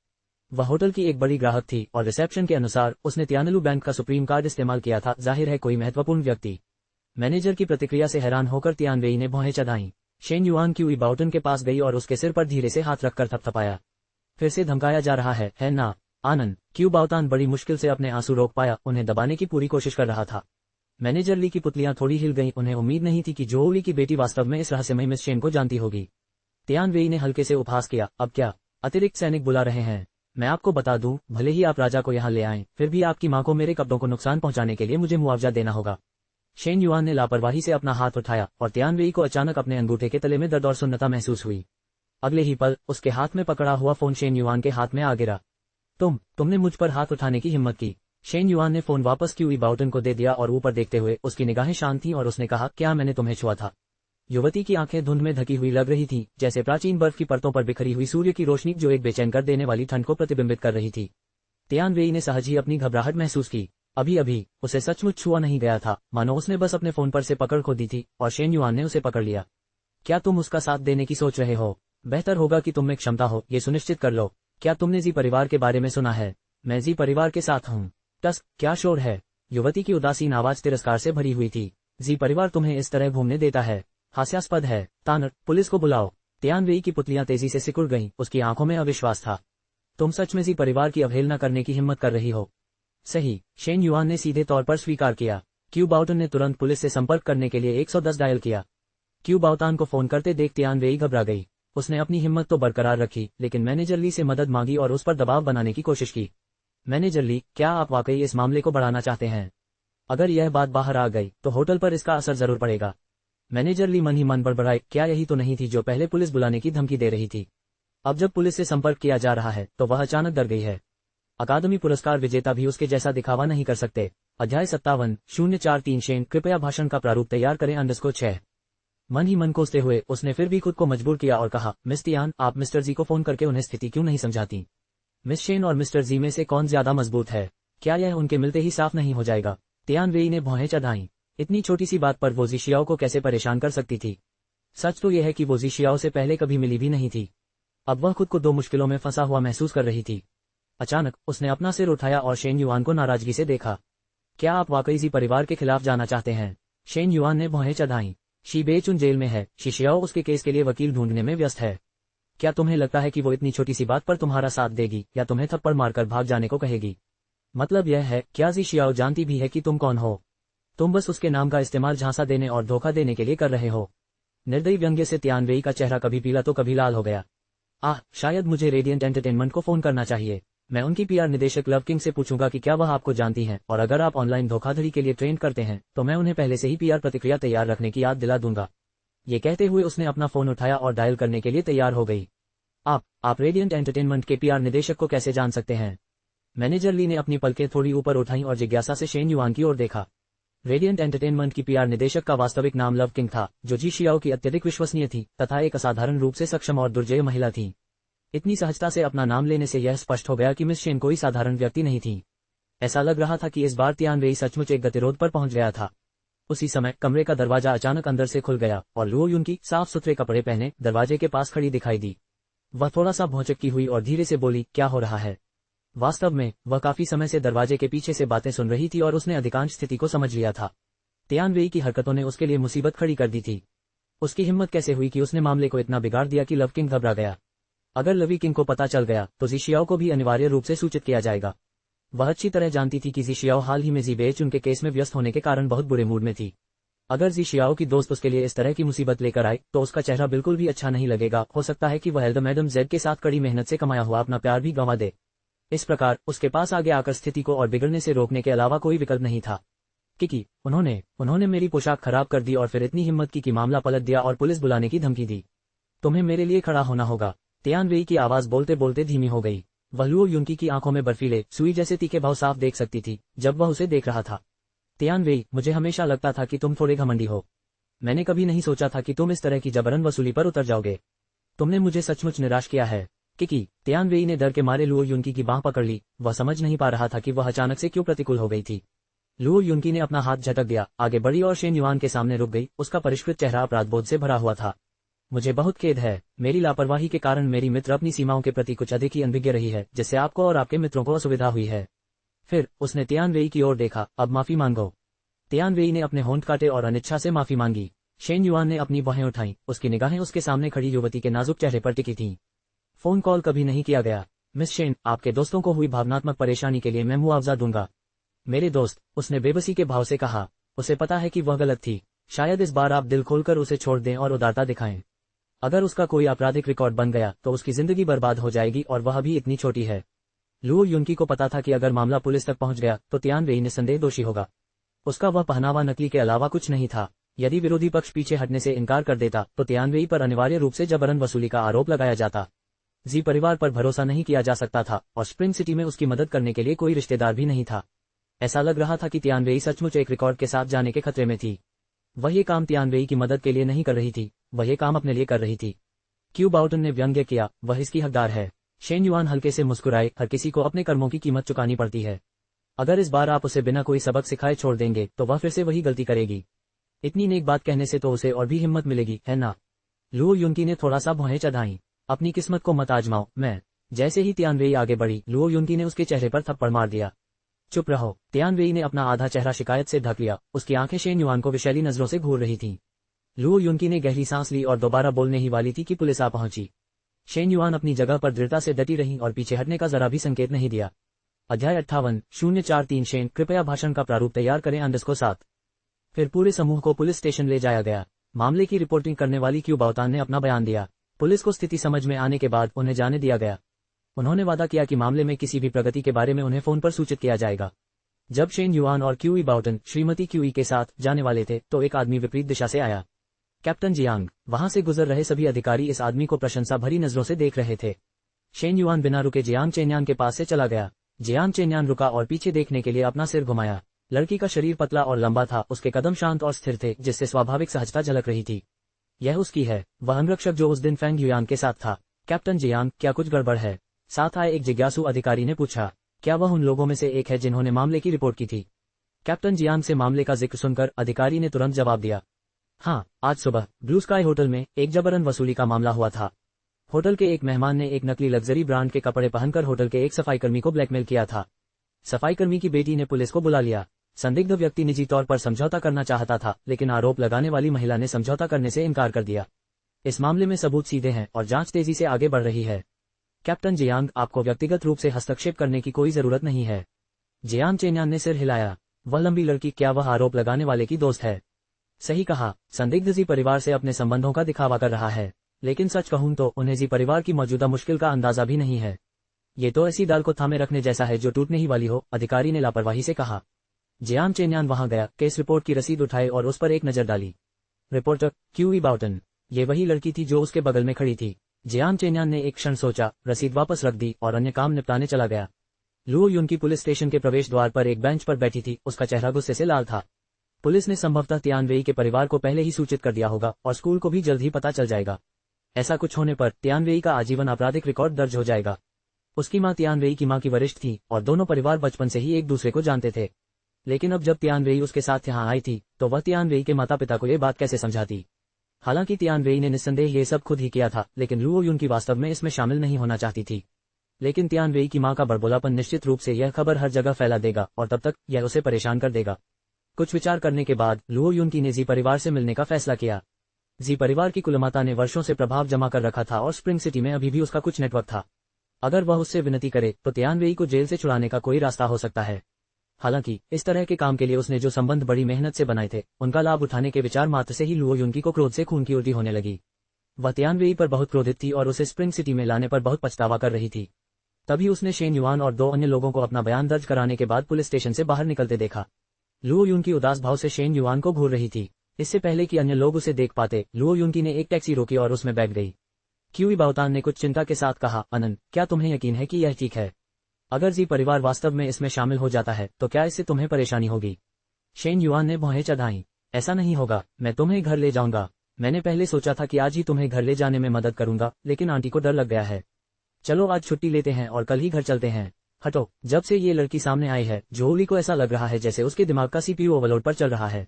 Speaker 1: वह होटल की एक बड़ी ग्राहक थी और रिसेप्शन के अनुसार उसने तियानलू बैंक का सुप्रीम कार्ड इस्तेमाल किया था। जाहिर है कोई महत्वपूर्ण व्यक्ति। मैनेजर की प्रतिक्रिया से हैरान होकर तियान वेई ने भौहें चढ़ाईं। शेन युआन क्यूई बाओटन के पास गई और उसके सिर पर धीरे से हाथ रखकर थपथपाया। फिर से धमकाया जा रहा है ना? आनंद। क्यू बाओतान बड़ी मुश्किल से अपने आंसू रोक पाया, उन्हें दबाने की पूरी कोशिश कर रहा था। मैनेजर ली की पुतलियां थोड़ी हिल गईं, उन्हें उम्मीद नहीं थी कि जोली की बेटी वास्तव में इस रहस्यमय मिस शेन को जानती होगी। तियान वेई ने हल्के से उपहास किया, अब क्या? अतिरिक्त सैनिक बुला रहे हैं। मैं आपको बता दूं, भले ही आप राजा को यहाँ ले आएं, फिर भी आपकी मां को मेरे कपड़ों को नुकसान पहुंचाने के लिए मुझे मुआवजा देना होगा। शेन युआन ने लापरवाही से अपना हाथ उठाया और तियान वेई को अचानक अपने अंगूठे के तले में दर्द और सुन्नता महसूस हुई। अगले ही पल उसके हाथ में पकड़ा हुआ फोन शेन युआन के हाथ में आ गिरा। तुमने मुझ पर हाथ उठाने की हिम्मत की। शेन युआन ने फोन वापस क्यूई बाओटन को दे दिया और ऊपर देखते हुए उसकी निगाहें शांत थीं और उसने कहा, क्या मैंने तुम्हें छुआ था? युवती की आंखें धुंध में ढकी हुई लग रही थीं, जैसे प्राचीन बर्फ की परतों पर बिखरी हुई सूर्य की रोशनी जो एक बेचैन कर देने वाली ठंड को प्रतिबिंबित कर रही थी। तियान वेई ने सहज ही अपनी घबराहट महसूस की। अभी अभी उसे सचमुच छुआ नहीं गया था, मानो उसने बस अपने फोन पर से पकड़ खो दी थी और शेन युआन ने उसे पकड़ लिया। क्या तुम उसका साथ देने की सोच रहे हो? बेहतर होगा कि तुम में क्षमता हो, ये सुनिश्चित कर लो। क्या तुमने जी परिवार के बारे में सुना है? मैं जी परिवार के साथ हूँ। टस्क, क्या शोर है? युवती की उदासीन आवाज तिरस्कार से भरी हुई थी। जी परिवार तुम्हें इस तरह घूमने देता है? हास्यास्पद है। तानर, पुलिस को बुलाओ। तियान वेई की पुतलियां तेजी से सिकुड़ गईं, उसकी आंखों में अविश्वास था। तुम सच में जी परिवार की अवहेलना करने की हिम्मत कर रही हो? सही, शेन युआन ने सीधे तौर पर स्वीकार किया। क्यू बाउटन ने तुरंत पुलिस से संपर्क करने के लिए 110 डायल किया। क्यू बाउतान को फोन करते देख तियान वेई घबरा गई। उसने अपनी हिम्मत तो बरकरार रखी, लेकिन मैनेजर ली से मदद मांगी और उस पर दबाव बनाने की कोशिश की। मैनेजर ली, क्या आप वाकई इस मामले को बढ़ाना चाहते हैं? अगर यह बात बाहर आ गई तो होटल पर इसका असर जरूर पड़ेगा। मैनेजर ली मन ही मन बड़बड़ाए, क्या यही तो नहीं थी जो पहले पुलिस बुलाने की धमकी दे रही थी? अब जब पुलिस से संपर्क किया जा रहा है तो वह अचानक डर गई है। अकादमी पुरस्कार विजेता भी उसके जैसा दिखावा नहीं कर सकते। अध्याय 57-043 शेन, कृपया भाषण का प्रारूप तैयार करें _6। मन ही मन कोसते हुए उसने फिर भी खुद को मजबूर किया और कहा, मिस तियान, आप मिस्टर जी को फोन करके उन्हें स्थिति क्यों नहीं समझाती? मिस शेन और मिस्टर जी में से कौन ज्यादा मजबूत है? क्या यह उनके मिलते ही साफ नहीं हो जाएगा? तियान वेई ने भौहें चढ़ाईं। इतनी छोटी सी बात पर वो जी शियाओ को कैसे परेशान कर सकती थी? सच तो यह है कि वो जी शियाओ से पहले कभी मिली भी नहीं थी। अब वह खुद को दो मुश्किलों में फंसा हुआ महसूस कर रही थी। अचानक उसने अपना सिर उठाया और शेन युआन को नाराजगी से देखा। क्या आप वाकई जी परिवार के खिलाफ जाना चाहते हैं? शेन युआन ने भौहें चढ़ाईं। शी बेचुन जेल में है, शी शियाओ उसके केस के लिए वकील ढूंढने में व्यस्त है। क्या तुम्हें लगता है कि वो इतनी छोटी सी बात पर तुम्हारा साथ देगी या तुम्हें थप्पड़ मारकर भाग जाने को कहेगी? मतलब यह है, क्या जी शियाओ जानती भी है कि तुम कौन हो? तुम बस उसके नाम का इस्तेमाल झांसा देने और धोखा देने के लिए कर रहे हो। निर्दयी व्यंग्य से तियान वेई का चेहरा कभी पीला तो कभी लाल हो गया। शायद मुझे रेडियंट एंटरटेनमेंट को फोन करना चाहिए। मैं उनकी पीआर निदेशक लव किंग से पूछूंगा कि क्या वह आपको जानती हैं, और अगर आप ऑनलाइन धोखाधड़ी के लिए ट्रेन करते हैं तो मैं उन्हें पहले से ही पीआर प्रतिक्रिया तैयार रखने की याद दिला दूंगा। ये कहते हुए उसने अपना फोन उठाया और डायल करने के लिए तैयार हो गई। आप रेडियंट एंटरटेनमेंट के पीआर निदेशक को कैसे जान सकते हैं? मैनेजर ली ने अपनी पलकें थोड़ी ऊपर उठाई और जिज्ञासा से शेन युआन की ओर देखा। रेडियंट एंटरटेनमेंट की पीआर निदेशक का वास्तविक नाम लव किंग था, जो जी शियाओ की अत्यधिक विश्वसनीय थी तथा एक असाधारण रूप से सक्षम और दुर्जय महिला थी। इतनी सहजता से अपना नाम लेने से यह स्पष्ट हो गया कि मिस शेन कोई साधारण व्यक्ति नहीं थी। ऐसा लग रहा था कि इस बार तियान वेई सचमुच एक गतिरोध पर पहुंच गया था। उसी समय कमरे का दरवाजा अचानक अंदर से खुल गया और लुओ युन की साफ सुथरे कपड़े पहने दरवाजे के पास खड़ी दिखाई दी। वह थोड़ा सा भौचक्की हुई और धीरे से बोली, क्या हो रहा है? वास्तव में वह काफी समय से दरवाजे के पीछे से बातें सुन रही थी और उसने अधिकांश स्थिति को समझ लिया था। तियान वेई की हरकतों ने उसके लिए मुसीबत खड़ी कर दी थी। उसकी हिम्मत कैसे हुई कि उसने मामले को इतना बिगाड़ दिया कि लव किंग घबरा गया। अगर लवी किंग को पता चल गया तो जी शियाओ को भी अनिवार्य रूप से सूचित किया जाएगा। वह अच्छी तरह जानती थी कि जी शियाओ हाल ही में जी बेचुन के केस में व्यस्त होने के कारण बहुत बुरे मूड में थी। अगर जी शियाओ की दोस्त उसके लिए इस तरह की मुसीबत लेकर आए तो उसका चेहरा बिल्कुल भी अच्छा नहीं लगेगा। हो सकता है कि वह एल्डर मैडम जेड के साथ कड़ी मेहनत से कमाया हुआ अपना प्यार भी गंवा दे। इस प्रकार उसके पास आगे आकर स्थिति को और बिगड़ने से रोकने के अलावा कोई विकल्प नहीं था। कि उन्होंने मेरी पोशाक खराब कर दी और फिर इतनी हिम्मत की कि मामला पलट दिया और पुलिस बुलाने की धमकी दी। तुम्हें मेरे लिए खड़ा होना होगा। तियान वेई की आवाज बोलते बोलते धीमी हो गई। वह लुओ युनकी की आंखों में बर्फीले सुई जैसे तीखे भाव साफ देख सकती थी जब वह उसे देख रहा था। तियान वेई, मुझे हमेशा लगता था कि तुम थोड़े घमंडी हो। मैंने कभी नहीं सोचा था कि तुम इस तरह की जबरन वसूली पर उतर जाओगे। तुमने मुझे सचमुच निराश किया है। तियान वेई ने डर के मारे लुओ युनकी की बांह पकड़ ली। वह समझ नहीं पा रहा था कि वह अचानक से क्यों प्रतिकूल हो गई थी। लुओ युनकी ने अपना हाथ झटक दिया, आगे बढ़ी और शेन युआन के सामने रुक गई। उसका परिष्कृत चेहरा अपराधबोध से भरा हुआ था। मुझे बहुत खेद है, मेरी लापरवाही के कारण मेरी मित्र अपनी सीमाओं के प्रति कुछ अधिक ही अनभिज्ञ रही है, जिससे आपको और आपके मित्रों को असुविधा हुई है। फिर उसने तियान वेई की ओर देखा, अब माफी मांगो। तियान वेई ने अपने होंठ काटे और अनिच्छा से माफी मांगी। शेन युआन ने अपनी बाहें उठाई। उसकी निगाहें उसके सामने खड़ी युवती के नाजुक चेहरे पर टिकी थीं। फोन कॉल कभी नहीं किया गया। मिस शेन, आपके दोस्तों को हुई भावनात्मक परेशानी के लिए मैं मुआवजा दूंगा। मेरे दोस्त, उसने बेबसी के भाव से कहा। उसे पता है कि वह गलत थी। शायद इस बार आप दिल खोलकर उसे छोड़ दें और उदारता दिखाएं। अगर उसका कोई आपराधिक रिकॉर्ड बन गया तो उसकी जिंदगी बर्बाद हो जाएगी, और वह भी इतनी छोटी है। लुओ युनकी को पता था कि अगर मामला पुलिस तक पहुंच गया तो तियान वेई निस्संदेह दोषी होगा। उसका वह पहनावा नकली के अलावा कुछ नहीं था। यदि विरोधी पक्ष पीछे हटने से इनकार कर देता तो तियान वेई पर अनिवार्य रूप से जबरन वसूली का आरोप लगाया जाता। जी परिवार पर भरोसा नहीं किया जा सकता था और स्प्रिंग सिटी में उसकी मदद करने के लिए कोई रिश्तेदार भी नहीं था। ऐसा लग रहा था कि तियान वेई सचमुच एक रिकॉर्ड के साथ जाने के खतरे में थी। वह ये काम तियान वेई की मदद के लिए नहीं कर रही थी, वह ये काम अपने लिए कर रही थी। क्यू बाउटन ने व्यंग्य किया, वह इसकी हकदार है। शेन युआन हल्के से मुस्कुराए, हर किसी को अपने कर्मों की कीमत चुकानी पड़ती है। अगर इस बार आप उसे बिना कोई सबक सिखाए छोड़ देंगे तो वह फिर से वही गलती करेगी। इतनी नेक बात कहने से तो उसे और भी हिम्मत मिलेगी, है ना? लुओ युनकी ने थोड़ा सा भौहें चढ़ाई। अपनी किस्मत को मत आजमाओ, मैं। जैसे ही तियानवेई आगे बढ़ी, लुओ युनकी ने उसके चेहरे पर थप्पड़ मार दिया। चुप रहो। तियानवेई ने अपना आधा चेहरा शिकायत से ढक लिया। उसकी आंखें शेन युआन को विषैली नजरों से घूर रही थीं। लुओ युनकी ने गहरी सांस ली और दोबारा बोलने ही वाली थी कि पुलिस आ पहुंची। शेन युआन अपनी जगह पर दृढ़ता से डटी रही और पीछे हटने का जरा भी संकेत नहीं दिया। अध्याय 58:043 शेन, कृपया भाषण का प्रारूप तैयार करें अंडरस्कोर 7। फिर पूरे समूह को पुलिस स्टेशन ले जाया गया। मामले की रिपोर्टिंग करने वाली क्यू बाओतान ने अपना बयान दिया। पुलिस को स्थिति समझ में आने के बाद उन्हें जाने दिया गया। उन्होंने वादा किया कि मामले में किसी भी प्रगति के बारे में उन्हें फोन पर सूचित किया जाएगा। जब शेन युआन और क्यूई बाओटन श्रीमती क्यूई के साथ जाने वाले थे तो एक आदमी विपरीत दिशा से आया। Captain Jiang. वहां से गुजर रहे सभी अधिकारी इस आदमी को प्रशंसा भरी नजरों से देख रहे थे। शेन युआन बिना रुके जियांग चेन्यान के पास से चला गया। जियांग चेन्यान रुका और पीछे देखने के लिए अपना सिर घुमाया। लड़की का शरीर पतला और लंबा था, उसके कदम शांत और स्थिर थे, जिससे स्वाभाविक सहजता झलक रही थी। यह उसकी है, वह अंगरक्षक जो उस दिन फेंग युआन के साथ था। कैप्टन जियांग, क्या कुछ गड़बड़ है? साथ आए एक जिज्ञासु अधिकारी ने पूछा। क्या वह उन लोगों में से एक है जिन्होंने मामले की रिपोर्ट की थी? कैप्टन जियांग से मामले का जिक्र सुनकर अधिकारी ने तुरंत जवाब दिया। हाँ, आज सुबह ब्लू स्काई होटल में एक जबरन वसूली का मामला हुआ था। होटल के एक मेहमान ने एक नकली लग्जरी ब्रांड के कपड़े पहनकर होटल के एक सफाईकर्मी को ब्लैकमेल किया था। सफाईकर्मी की बेटी ने पुलिस को बुला लिया। संदिग्ध व्यक्ति निजी तौर पर समझौता करना चाहता था, लेकिन आरोप लगाने वाली महिला ने समझौता करने से इनकार कर दिया। इस मामले में सबूत सीधे हैं और जांच तेजी से आगे बढ़ रही है। कैप्टन जियांग, आपको व्यक्तिगत रूप से हस्तक्षेप करने की कोई जरूरत नहीं है। जियांग चेन्यान ने सिर हिलाया। वह लंबी लड़की, क्या वह आरोप लगाने वाले की दोस्त है? सही कहा, संदिग्ध जी परिवार से अपने संबंधों का दिखावा कर रहा है, लेकिन सच कहूं तो उन्हें जी परिवार की मौजूदा मुश्किल का अंदाजा भी नहीं है। ये तो ऐसी दाल को थामे रखने जैसा है जो टूटने ही वाली हो, अधिकारी ने लापरवाही से कहा। जियांग चेन्यान वहां गया, केस रिपोर्ट की रसीद उठाई और उस पर एक नजर डाली। रिपोर्टर क्यूई बाओटन। ये वही लड़की थी जो उसके बगल में खड़ी थी। जियांग चेन्यान ने एक क्षण सोचा, रसीद वापस रख दी और अन्य काम निपटाने चला गया। लुओ युनकी पुलिस स्टेशन के प्रवेश द्वार पर एक बेंच पर बैठी थी, उसका चेहरा गुस्से से लाल था। पुलिस ने संभवतः तियानवेई के परिवार को पहले ही सूचित कर दिया होगा और स्कूल को भी जल्द ही पता चल जाएगा। ऐसा कुछ होने पर तियानवेई का आजीवन आपराधिक रिकॉर्ड दर्ज हो जाएगा। उसकी मां तियानवेई की मां की वरिष्ठ थी और दोनों परिवार बचपन से ही एक दूसरे को जानते थे। लेकिन अब जब तियानवेई उसके साथ यहाँ आई थी तो वह तियानवेई के माता पिता को ये बात कैसे समझाती? हालांकि तियानवेई ने निस्संदेह ये सब खुद ही किया था, लेकिन लुओ युनकी वास्तव में इसमें शामिल नहीं होना चाहती थी। लेकिन तियानवेई की मां का बड़बोलापन निश्चित रूप से यह खबर हर जगह फैला देगा और तब तक यह उसे परेशान कर देगा। कुछ विचार करने के बाद लुओ युनकी ने जी परिवार से मिलने का फैसला किया। जी परिवार की कुलमाता ने वर्षों से प्रभाव जमा कर रखा था और स्प्रिंग सिटी में अभी भी उसका कुछ नेटवर्क था। अगर वह उससे विनती करे तो तियानवेई को जेल से छुड़ाने का कोई रास्ता हो सकता है। हालांकि इस तरह के काम के लिए उसने जो संबंध बड़ी मेहनत से बनाए थे, उनका लाभ उठाने के विचार मात्र से ही लुओ युनकी को क्रोध से खून की उल्टी होने लगी। वह तियानवेई पर बहुत क्रोधित थी और उसे स्प्रिंग सिटी में लाने पर बहुत पछतावा कर रही थी। तभी उसने शेन युआन और 2 अन्य लोगों को अपना बयान दर्ज कराने के बाद पुलिस स्टेशन से बाहर निकलते देखा। लुओ युनकी उदास भाव से शेन युआन को घूर रही थी। इससे पहले कि अन्य लोग उसे देख पाते, लुओ युनकी ने एक टैक्सी रोकी और उसमें बैठ गई। क्यूई बाओतान ने कुछ चिंता के साथ कहा, अनन, क्या तुम्हें यकीन है कि यह ठीक है? अगर जी परिवार वास्तव में इसमें शामिल हो जाता है तो क्या इससे तुम्हें परेशानी होगी? शेन युआन ने भौहें चढ़ाई। ऐसा नहीं होगा, मैं तुम्हें घर ले जाऊंगा। मैंने पहले सोचा था कि आज ही तुम्हें घर ले जाने में मदद करूंगा, लेकिन आंटी को डर लग गया है। चलो आज छुट्टी लेते हैं और कल ही घर चलते हैं। हटो। जब से ये लड़की सामने आई है, जोली को ऐसा लग रहा है जैसे उसके दिमाग का CPU ओवरलोड पर चल रहा है।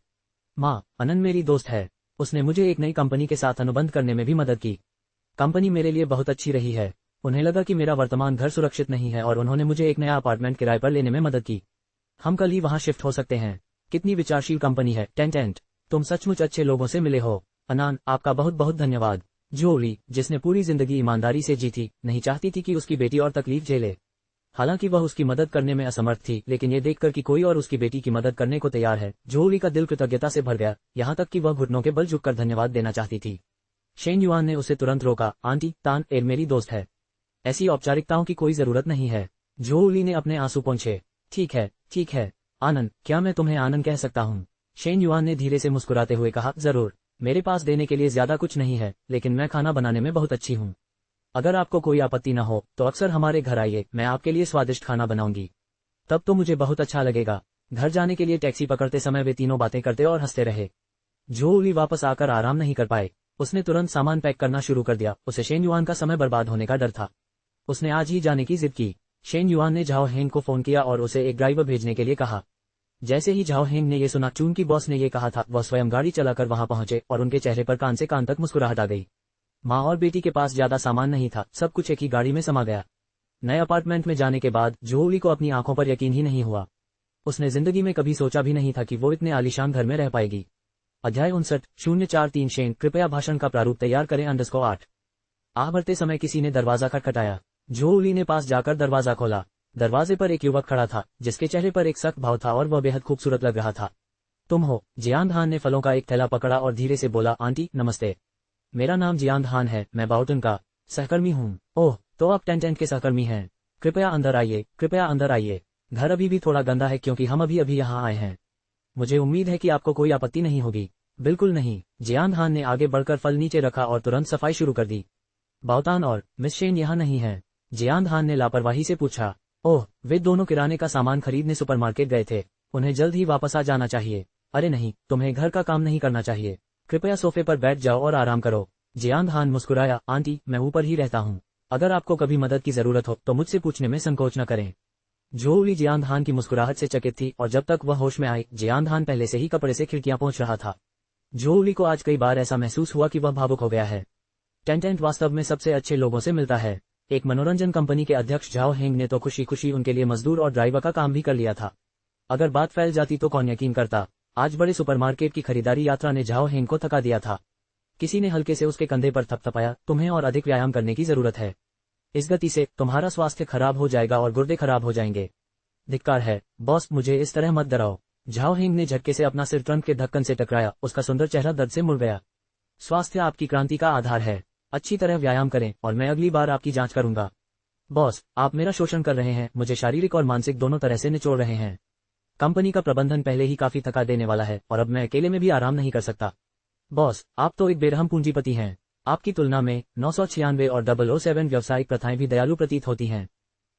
Speaker 1: माँ, अनन मेरी दोस्त है। उसने मुझे एक नई कंपनी के साथ अनुबंध करने में भी मदद की। कंपनी मेरे लिए बहुत अच्छी रही है। उन्हें लगा कि मेरा वर्तमान घर सुरक्षित नहीं है और उन्होंने मुझे एक नया अपार्टमेंट किराए पर लेने में मदद की। हम कल ही वहां शिफ्ट हो सकते हैं। कितनी विचारशील कंपनी है, टेंटेंट। तुम सचमुच अच्छे लोगों से मिले हो। अनान, आपका बहुत बहुत धन्यवाद। जोली, जिसने पूरी जिंदगी ईमानदारी से जी थी, नहीं चाहती थी कि उसकी बेटी और तकलीफ झेले। हालांकि वह उसकी मदद करने में असमर्थ थी, लेकिन ये देखकर कि कोई और उसकी बेटी की मदद करने को तैयार है, जोली का दिल कृतज्ञता से भर गया, यहाँ तक कि वह घुटनों के बल झुककर धन्यवाद देना चाहती थी। शेन युआन ने उसे तुरंत रोका। आंटी, तान एर मेरी दोस्त है। ऐसी औपचारिकताओं की कोई जरूरत नहीं है। जोली ने अपने आंसू पोंछे। ठीक है। आनंद, क्या मैं तुम्हें आनंद कह सकता हूँ? शेन युआन ने धीरे से मुस्कुराते हुए कहा, जरूर। मेरे पास देने के लिए ज्यादा कुछ नहीं है, लेकिन मैं खाना बनाने में बहुत अच्छी हूँ। अगर आपको कोई आपत्ति न हो तो अक्सर हमारे घर आइए, मैं आपके लिए स्वादिष्ट खाना बनाऊंगी। तब तो मुझे बहुत अच्छा लगेगा। घर जाने के लिए टैक्सी पकड़ते समय वे तीनों बातें करते और हंसते रहे। जोली वापस आकर आराम नहीं कर पाए। उसने तुरंत सामान पैक करना शुरू कर दिया। उसे शेन युआन का समय बर्बाद होने का डर था। उसने आज ही जाने की जिद की। शेन युआन ने झाओ हेंग को फोन किया और उसे एक ड्राइवर भेजने के लिए कहा। जैसे ही झाओ हेंग ने ये सुना चून की बॉस ने ये कहा था, वह स्वयं गाड़ी चलाकर वहां पहुंचे और उनके चेहरे पर कान से कान तक मुस्कुराहट आ गई। माँ और बेटी के पास ज्यादा सामान नहीं था, सब कुछ एक ही गाड़ी में समा गया। नए अपार्टमेंट में जाने के बाद जोली को अपनी आंखों पर यकीन ही नहीं हुआ। उसने जिंदगी में कभी सोचा भी नहीं था कि वो इतने आलीशान घर में रह पाएगी। अध्याय 59:043 शेन, कृपया भाषण का प्रारूप तैयार करें _8। आह भरते समय किसी ने दरवाजा खटखटाया। जोली ने पास जाकर दरवाजा खोला। दरवाजे पर एक युवक खड़ा था, जिसके चेहरे पर एक सख्त भाव था और वह बेहद खूबसूरत लग रहा था। तुम हो? जियांग हान ने फलों का एक थैला पकड़ा और धीरे से बोला, आंटी नमस्ते। मेरा नाम जियांग हान है, मैं बाउटन का सहकर्मी हूँ। ओह, तो आप टेंटेंट के सहकर्मी हैं। कृपया अंदर आइए, कृपया अंदर आइए। घर अभी भी थोड़ा गंदा है क्योंकि हम अभी अभी यहाँ आए हैं। मुझे उम्मीद है कि आपको कोई आपत्ति नहीं होगी। बिल्कुल नहीं। जियांग हान ने आगे बढ़कर फल नीचे रखा और तुरंत सफाई शुरू कर दी। बाउतान और मिस शेन यहाँ नहीं है? जियांग हान ने लापरवाही से पूछा। ओह, वे दोनों किराने का सामान खरीदने सुपरमार्केट गए थे, उन्हें जल्द ही वापस आ जाना चाहिए। अरे नहीं, तुम्हें घर का काम नहीं करना चाहिए। कृपया सोफे पर बैठ जाओ और आराम करो। जियांग हान मुस्कुराया, आंटी मैं ऊपर ही रहता हूँ, अगर आपको कभी मदद की जरूरत हो तो मुझसे पूछने में संकोच न करें। जोली जियांग हान की मुस्कुराहट से चकित थी और जब तक वह होश में आई, जियांग हान पहले से ही कपड़े से खिड़कियां पहुंच रहा था। जोली को आज कई बार ऐसा महसूस हुआ कि वह भावुक हो गया है। टेंटेंट वास्तव में सबसे अच्छे लोगों से मिलता है। एक मनोरंजन कंपनी के अध्यक्ष झाओ हेंग ने तो खुशी खुशी उनके लिए मजदूर और ड्राइवर का काम भी कर लिया था। अगर बात फैल जाती तो कौन यकीन करता। आज बड़े सुपरमार्केट की खरीदारी यात्रा ने झाओ हेंग को थका दिया था। किसी ने हल्के से उसके कंधे पर थपथपाया, तुम्हें और अधिक व्यायाम करने की जरूरत है। इस गति से तुम्हारा स्वास्थ्य खराब हो जाएगा और गुर्दे खराब हो जाएंगे। धिक्कार है बॉस, मुझे इस तरह मत डराओ। झाओ हेंग ने झटके से अपना सिर ट्रंक के ढक्कन से टकराया, उसका सुंदर चेहरा दर्द से मुड़ गया। स्वास्थ्य आपकी क्रांति का आधार है, अच्छी तरह व्यायाम करें और मैं अगली बार आपकी जांच करूंगा। बॉस, आप मेरा शोषण कर रहे हैं, मुझे शारीरिक और मानसिक दोनों तरह से निचोड़ रहे हैं। कंपनी का प्रबंधन पहले ही काफी थका देने वाला है और अब मैं अकेले में भी आराम नहीं कर सकता। बॉस, आप तो एक बेरहम पूंजीपति हैं। आपकी तुलना में 996 और 007 व्यावसायिक प्रथाएं भी दयालु प्रतीत होती हैं।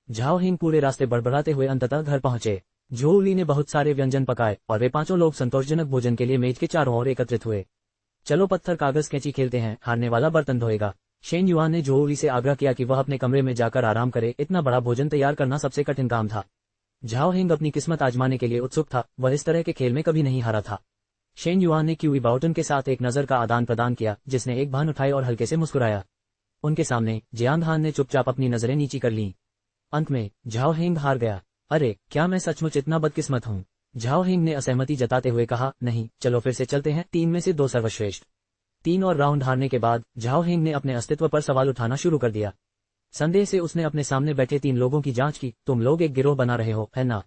Speaker 1: झाओ हेंग पूरे रास्ते बड़बड़ाते हुए अंततः घर पहुंचे। जोली ने बहुत सारे व्यंजन पकाए और वे पांचों लोग संतोषजनक भोजन के लिए मेज के चारों ओर एकत्रित हुए। चलो पत्थर कागज कैंची खेलते हैं, हारने वाला बर्तन धोएगा। शेन युआन ने जोली से आग्रह किया कि वह अपने कमरे में जाकर आराम करे, इतना बड़ा भोजन तैयार करना सबसे कठिन काम था। झाओ हेंग अपनी किस्मत आजमाने के लिए उत्सुक था, वह इस तरह के खेल में कभी नहीं हारा था। शेन युआन ने क्यूई बाउटन के साथ एक नजर का आदान प्रदान किया, जिसने एक भान उठाई और हल्के से मुस्कुराया। उनके सामने जियांग हान ने चुपचाप अपनी नजरें नीची कर लीं। अंत में झाओ हेंग हार गया। अरे, क्या मैं सचमुच इतना बदकिस्मत हूँ? झाओ हेंग ने असहमति जताते हुए कहा, नहीं, चलो फिर से चलते हैं, 3 में से 2 सर्वश्रेष्ठ। 3 और राउंड हारने के बाद झाओ हेंग ने अपने अस्तित्व पर सवाल उठाना शुरू कर दिया। संदेह से उसने अपने सामने बैठे 3 लोगों की जांच की। तुम लोग एक गिरोह बना रहे हो, है ना?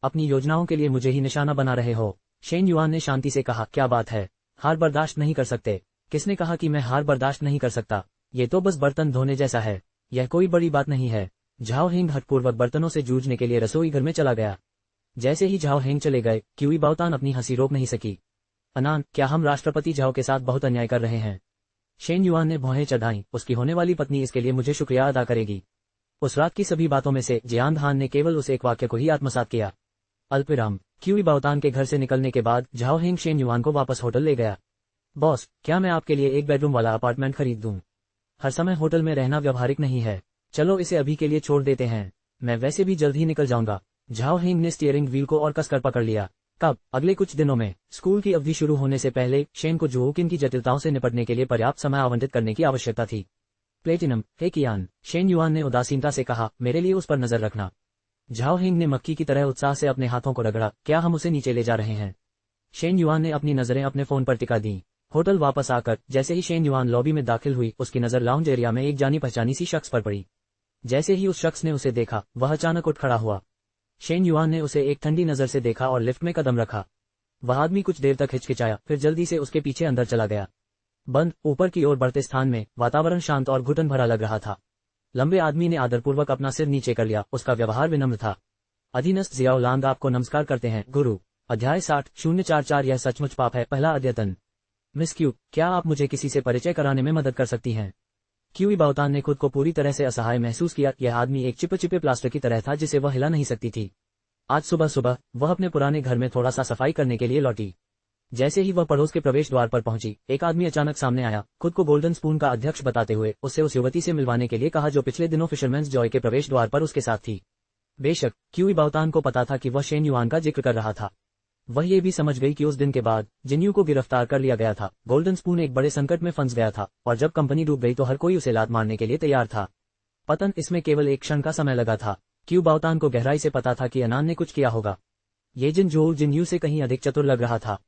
Speaker 1: अपनी योजनाओं के लिए मुझे ही निशाना बना रहे हो। शेन युआन ने शांति से कहा, क्या बात है, हार बर्दाश्त नहीं कर सकते? किसने कहा कि मैं हार बर्दाश्त नहीं कर सकता? ये तो बस बर्तन धोने जैसा है, यह कोई बड़ी बात नहीं है। झाओ हेंग हठपूर्वक बर्तनों से जूझने के लिए रसोई घर में चला गया। जैसे ही झाओ हेंग चले गए, क्यूई बाउतान अपनी हंसी रोक नहीं सकी। अनान, क्या हम राष्ट्रपति झाओ के साथ बहुत अन्याय कर रहे हैं? शेन युआन ने भौहें चढ़ाई, उसकी होने वाली पत्नी इसके लिए मुझे शुक्रिया अदा करेगी। उस रात की सभी बातों में से जियांग हान ने केवल उस एक वाक्य को ही आत्मसात किया। अल्पविराम। क्यूई बाउतान के घर से निकलने के बाद झाओ हेंग शेन युआन को वापस होटल ले गया। बॉस, क्या मैं आपके लिए एक बेडरूम वाला अपार्टमेंट खरीद दूं? हर समय होटल में रहना व्यवहारिक नहीं है, चलो इसे अभी के लिए छोड़ देते हैं, मैं वैसे भी जल्द ही निकल जाऊंगा। झाओ हेंग ने स्टीयरिंग व्हील को और कसकर पकड़ लिया। कब? अगले कुछ दिनों में। स्कूल की अवधि शुरू होने से पहले शेन को जोकिन की जटिलताओं से निपटने के लिए पर्याप्त समय आवंटित करने की आवश्यकता थी। प्लेटिनम, हे कियान, शेन युआन ने उदासीनता से कहा, मेरे लिए उस पर नजर रखना। झाओ हेंग ने मक्खी की तरह उत्साह से अपने हाथों को रगड़ा, क्या हम उसे नीचे ले जा रहे हैं? शेन युआन ने अपनी नजरें अपने फोन पर टिका दी। होटल वापस आकर जैसे ही शेन युआन लॉबी में दाखिल हुई, उसकी नजर लाउंज एरिया में एक जानी पहचानी सी शख्स पर पड़ी। जैसे ही उस शख्स ने उसे देखा, वह अचानक उठ खड़ा हुआ। शेन युआन ने उसे एक ठंडी नजर से देखा और लिफ्ट में कदम रखा। वह आदमी कुछ देर तक हिचकिचाया, फिर जल्दी से उसके पीछे अंदर चला गया। बंद ऊपर की ओर बढ़ते स्थान में वातावरण शांत और घुटन भरा लग रहा था। लंबे आदमी ने आदरपूर्वक अपना सिर नीचे कर लिया, उसका व्यवहार विनम्र था। अधीनस्थ जियाओ लांग आपको नमस्कार करते हैं, गुरु। अध्याय 60:044 यह सचमुच पाप है, पहला अद्यतन। मिस क्यू, क्या आप मुझे किसी से परिचय कराने में मदद कर सकती हैं? क्यूई बाउतान ने खुद को पूरी तरह से असहाय महसूस किया। यह आदमी एक चिपचिपे प्लास्टर की तरह था जिसे वह हिला नहीं सकती थी। आज सुबह सुबह वह अपने पुराने घर में थोड़ा सा सफाई करने के लिए लौटी। जैसे ही वह पड़ोस के प्रवेश द्वार पर पहुंची, एक आदमी अचानक सामने आया, खुद को गोल्डन स्पून का अध्यक्ष बताते हुए उससे उस युवती से मिलवाने के लिए कहा जो पिछले दिनों फिशरमैन्स जॉय के प्रवेश द्वार पर उसके साथ थी। बेशक क्यूई बाओतान को पता था कि वह शेन युआन का जिक्र कर रहा था। वह ये भी समझ गई कि उस दिन के बाद जिन्यू को गिरफ्तार कर लिया गया था। गोल्डन स्पून एक बड़े संकट में फंस गया था और जब कंपनी डूब गई तो हर कोई उसे लात मारने के लिए तैयार था। पतन इसमें केवल एक क्षण का समय लगा था। क्यू बाओतान को गहराई से पता था कि अनान ने कुछ किया होगा। ये जिन्यू से कहीं अधिक चतुर लग रहा था।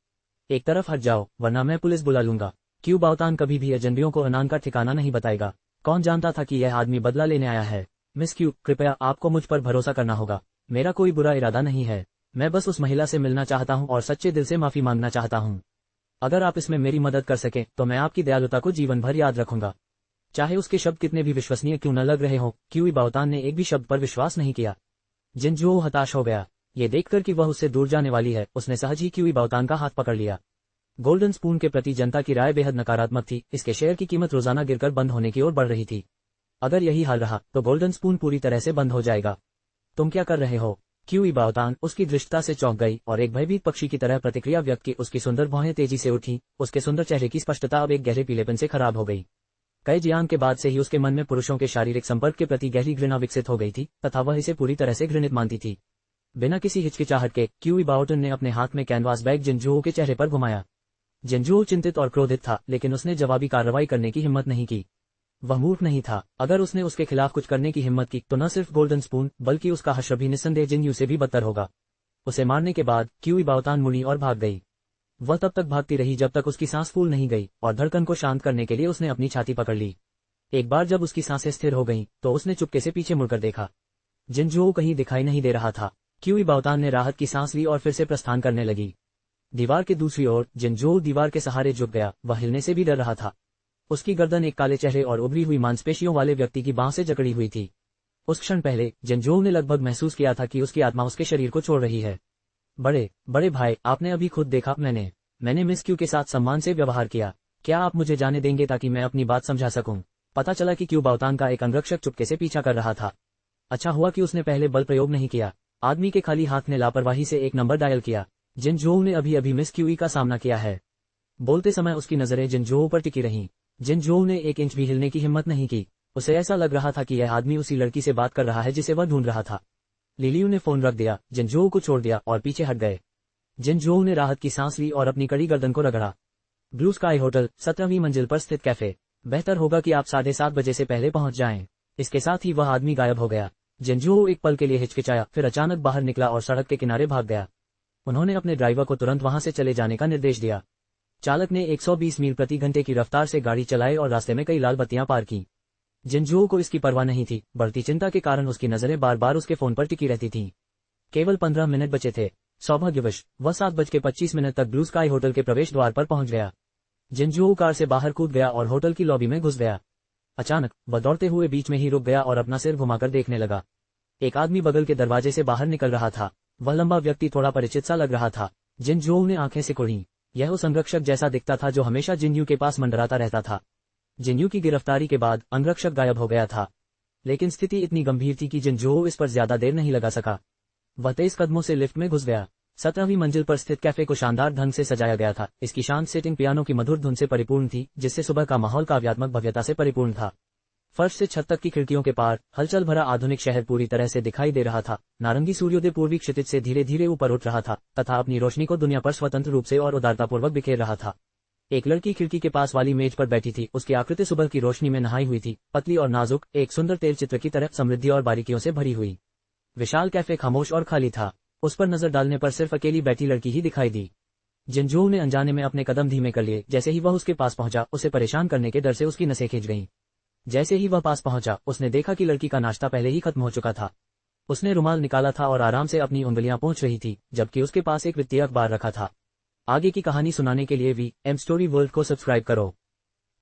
Speaker 1: एक तरफ हट जाओ वरना मैं पुलिस बुला लूंगा। क्यू बाओतान कभी भी अजनबियों को अनान का ठिकाना नहीं बताएगा। कौन जानता था कि यह आदमी बदला लेने आया है। मिस क्यू, कृपया आपको मुझ पर भरोसा करना होगा। मेरा कोई बुरा इरादा नहीं है। मैं बस उस महिला से मिलना चाहता हूं और सच्चे दिल से माफी मांगना चाहता हूं। अगर आप इसमें मेरी मदद कर सकें तो मैं आपकी दयालुता को जीवन भर याद रखूंगा, चाहे उसके शब्द कितने भी विश्वसनीय क्यों न लग रहे हों। क्यूई बाओतान ने एक भी शब्द पर विश्वास नहीं किया। जिन्जू हताश हो गया। ये देखकर कि वह उससे दूर जाने वाली है, उसने सहज ही क्यूई बाओतान का हाथ पकड़ लिया। गोल्डन स्पून के प्रति जनता की राय बेहद नकारात्मक थी। इसके शेयर की कीमत रोजाना गिरकर बंद होने की ओर बढ़ रही थी। अगर यही हाल रहा तो गोल्डन स्पून पूरी तरह से बंद हो जाएगा। तुम क्या कर रहे हो? क्यूई बाओतान उसकी दृष्टता से चौंक गई और एक भयभीत पक्षी की तरह प्रतिक्रिया व्यक्त की। उसकी सुंदर भौहें तेजी से उठी। उसके सुंदर चेहरे की स्पष्टता अब एक गहरे पीलेपन से खराब हो गई। कई जियान के बाद से ही उसके मन में पुरुषों के शारीरिक संपर्क के प्रति गहरी घृणा विकसित हो गई थी तथा वह इसे पूरी तरह से घृणित मानती थी। बिना किसी हिचकिचाहट के क्यूई बाओटन ने अपने हाथ में कैनवास बैग जिन्जू के चेहरे पर घुमाया। जिन्जू चिंतित और क्रोधित था, लेकिन उसने जवाबी कार्रवाई करने की हिम्मत नहीं की। वह मूर्ख नहीं था। अगर उसने उसके खिलाफ कुछ करने की हिम्मत की तो न सिर्फ गोल्डन स्पून बल्कि उसका हश्र भी निस्संदेह जिन्यू से भी बदतर होगा। उसे मारने के बाद क्यूई बाओतान मुड़ी और भाग गई। वह तब तक भागती रही जब तक उसकी सांस फूल नहीं गई और धड़कन को शांत करने के लिए उसने अपनी छाती पकड़ ली। एक बार जब उसकी सांसें स्थिर हो गईं, तो उसने चुपके से पीछे मुड़कर देखा। जिन्जू कहीं दिखाई नहीं दे रहा था। क्यूई बाओतान ने राहत की सांस ली और फिर से प्रस्थान करने लगी। दीवार के दूसरी ओर जिन्जू दीवार के सहारे झुक गया। वह हिलने से भी डर रहा था। उसकी गर्दन एक काले चेहरे और उभरी हुई मांसपेशियों वाले व्यक्ति की बांह से जकड़ी हुई थी। उस क्षण पहले जिन्जू ने लगभग महसूस किया था कि उसकी आत्मा उसके शरीर को छोड़ रही है। बड़े भाई, आपने अभी खुद देखा, मैंने मिस क्यू के साथ सम्मान से व्यवहार किया। क्या आप मुझे जाने देंगे ताकि मैं अपनी बात समझा सकूं? पता चला कि क्यू बाओतान का एक अंगरक्षक चुपके से पीछा कर रहा था। अच्छा हुआ कि उसने पहले बल प्रयोग नहीं किया। आदमी के खाली हाथ ने लापरवाही से एक नंबर डायल किया। जिन्जू ने अभी अभी मिस क्यूई का सामना किया है। बोलते समय उसकी नजरें जिन्जू पर टिकी रहीं। जिन्जू ने एक इंच भी हिलने की हिम्मत नहीं की। उसे ऐसा लग रहा था कि यह आदमी उसी लड़की से बात कर रहा है जिसे वह ढूंढ रहा था। लिलियू ने फोन रख दिया, जिन्जू को छोड़ दिया और पीछे हट गए। जिन्जू ने राहत की सांस ली और अपनी कड़ी गर्दन को रगड़ा। ब्लू स्काई होटल, 17वीं मंजिल पर स्थित कैफे। बेहतर होगा कि आप 7:30 बजे से पहले पहुंच जाएं। इसके साथ ही वह आदमी गायब हो गया। जिन्जू एक पल के लिए हिचकिचाया, फिर अचानक बाहर निकला और सड़क के किनारे भाग गया। उन्होंने अपने ड्राइवर को तुरंत वहां से चले जाने का निर्देश दिया। चालक ने 120 मील प्रति घंटे की रफ्तार से गाड़ी चलाई और रास्ते में कई लाल बत्तियां पार की। जिन्जू को इसकी परवाह नहीं थी। बढ़ती चिंता के कारण उसकी नजरें बार बार उसके फोन पर टिकी रहती थीं। केवल 15 मिनट बचे थे। सौभाग्यवश वह 7:25 तक ब्लू स्काई होटल के प्रवेश द्वार पर पहुंच गया। जिन्जू कार से बाहर कूद गया और होटल की लॉबी में घुस गया। अचानक वह दौड़ते हुए बीच में ही रुक गया और अपना सिर घुमाकर देखने लगा। एक आदमी बगल के दरवाजे से बाहर निकल रहा था। वह लंबा व्यक्ति थोड़ा परिचित सा लग रहा था। जिन्जू ने आंखें सिकुड़ी। यह उस अंगरक्षक जैसा दिखता था जो हमेशा जिन्यू के पास मंडराता रहता था। जिन्यू की गिरफ्तारी के बाद अंगरक्षक गायब हो गया था, लेकिन स्थिति इतनी गंभीर थी कि जिन्जू इस पर ज्यादा देर नहीं लगा सका। वह तेज कदमों से लिफ्ट में घुस गया। 17वीं मंजिल पर स्थित कैफे को शानदार ढंग से सजाया गया था। इसकी शांत सेटिंग पियानो की मधुर धुन से परिपूर्ण थी, जिससे सुबह का माहौल काव्यात्मक भव्यता से परिपूर्ण था। फर्श से छत तक की खिड़कियों के पार हलचल भरा आधुनिक शहर पूरी तरह से दिखाई दे रहा था। नारंगी सूर्योदय पूर्वी क्षितिज से धीरे धीरे ऊपर उठ रहा था तथा अपनी रोशनी को दुनिया पर स्वतंत्र रूप से और उदारतापूर्वक बिखेर रहा था। एक लड़की खिड़की के पास वाली मेज पर बैठी थी। उसकी आकृति सुबह की रोशनी में नहाई हुई थी, पतली और नाजुक, एक सुंदर तेल चित्र की तरह समृद्धि और बारीकियों से भरी हुई। विशाल कैफे खामोश और खाली था। उस पर नजर डालने पर सिर्फ अकेली बैठी लड़की ही दिखाई दी। जिन्जू ने अनजाने में अपने कदम धीमे कर लिए। जैसे ही वह उसके पास पहुंचा, उसे परेशान करने के डर से उसकी नसें खिंच गईं। जैसे ही वह पास पहुंचा, उसने देखा कि लड़की का नाश्ता पहले ही खत्म हो चुका था। उसने रुमाल निकाला था और आराम से अपनी उंगलियां पोंछ रही थी, जबकि उसके पास एक वित्तीय अखबार रखा था। आगे की कहानी सुनाने के लिए वी एम स्टोरी वर्ल्ड को सब्सक्राइब करो।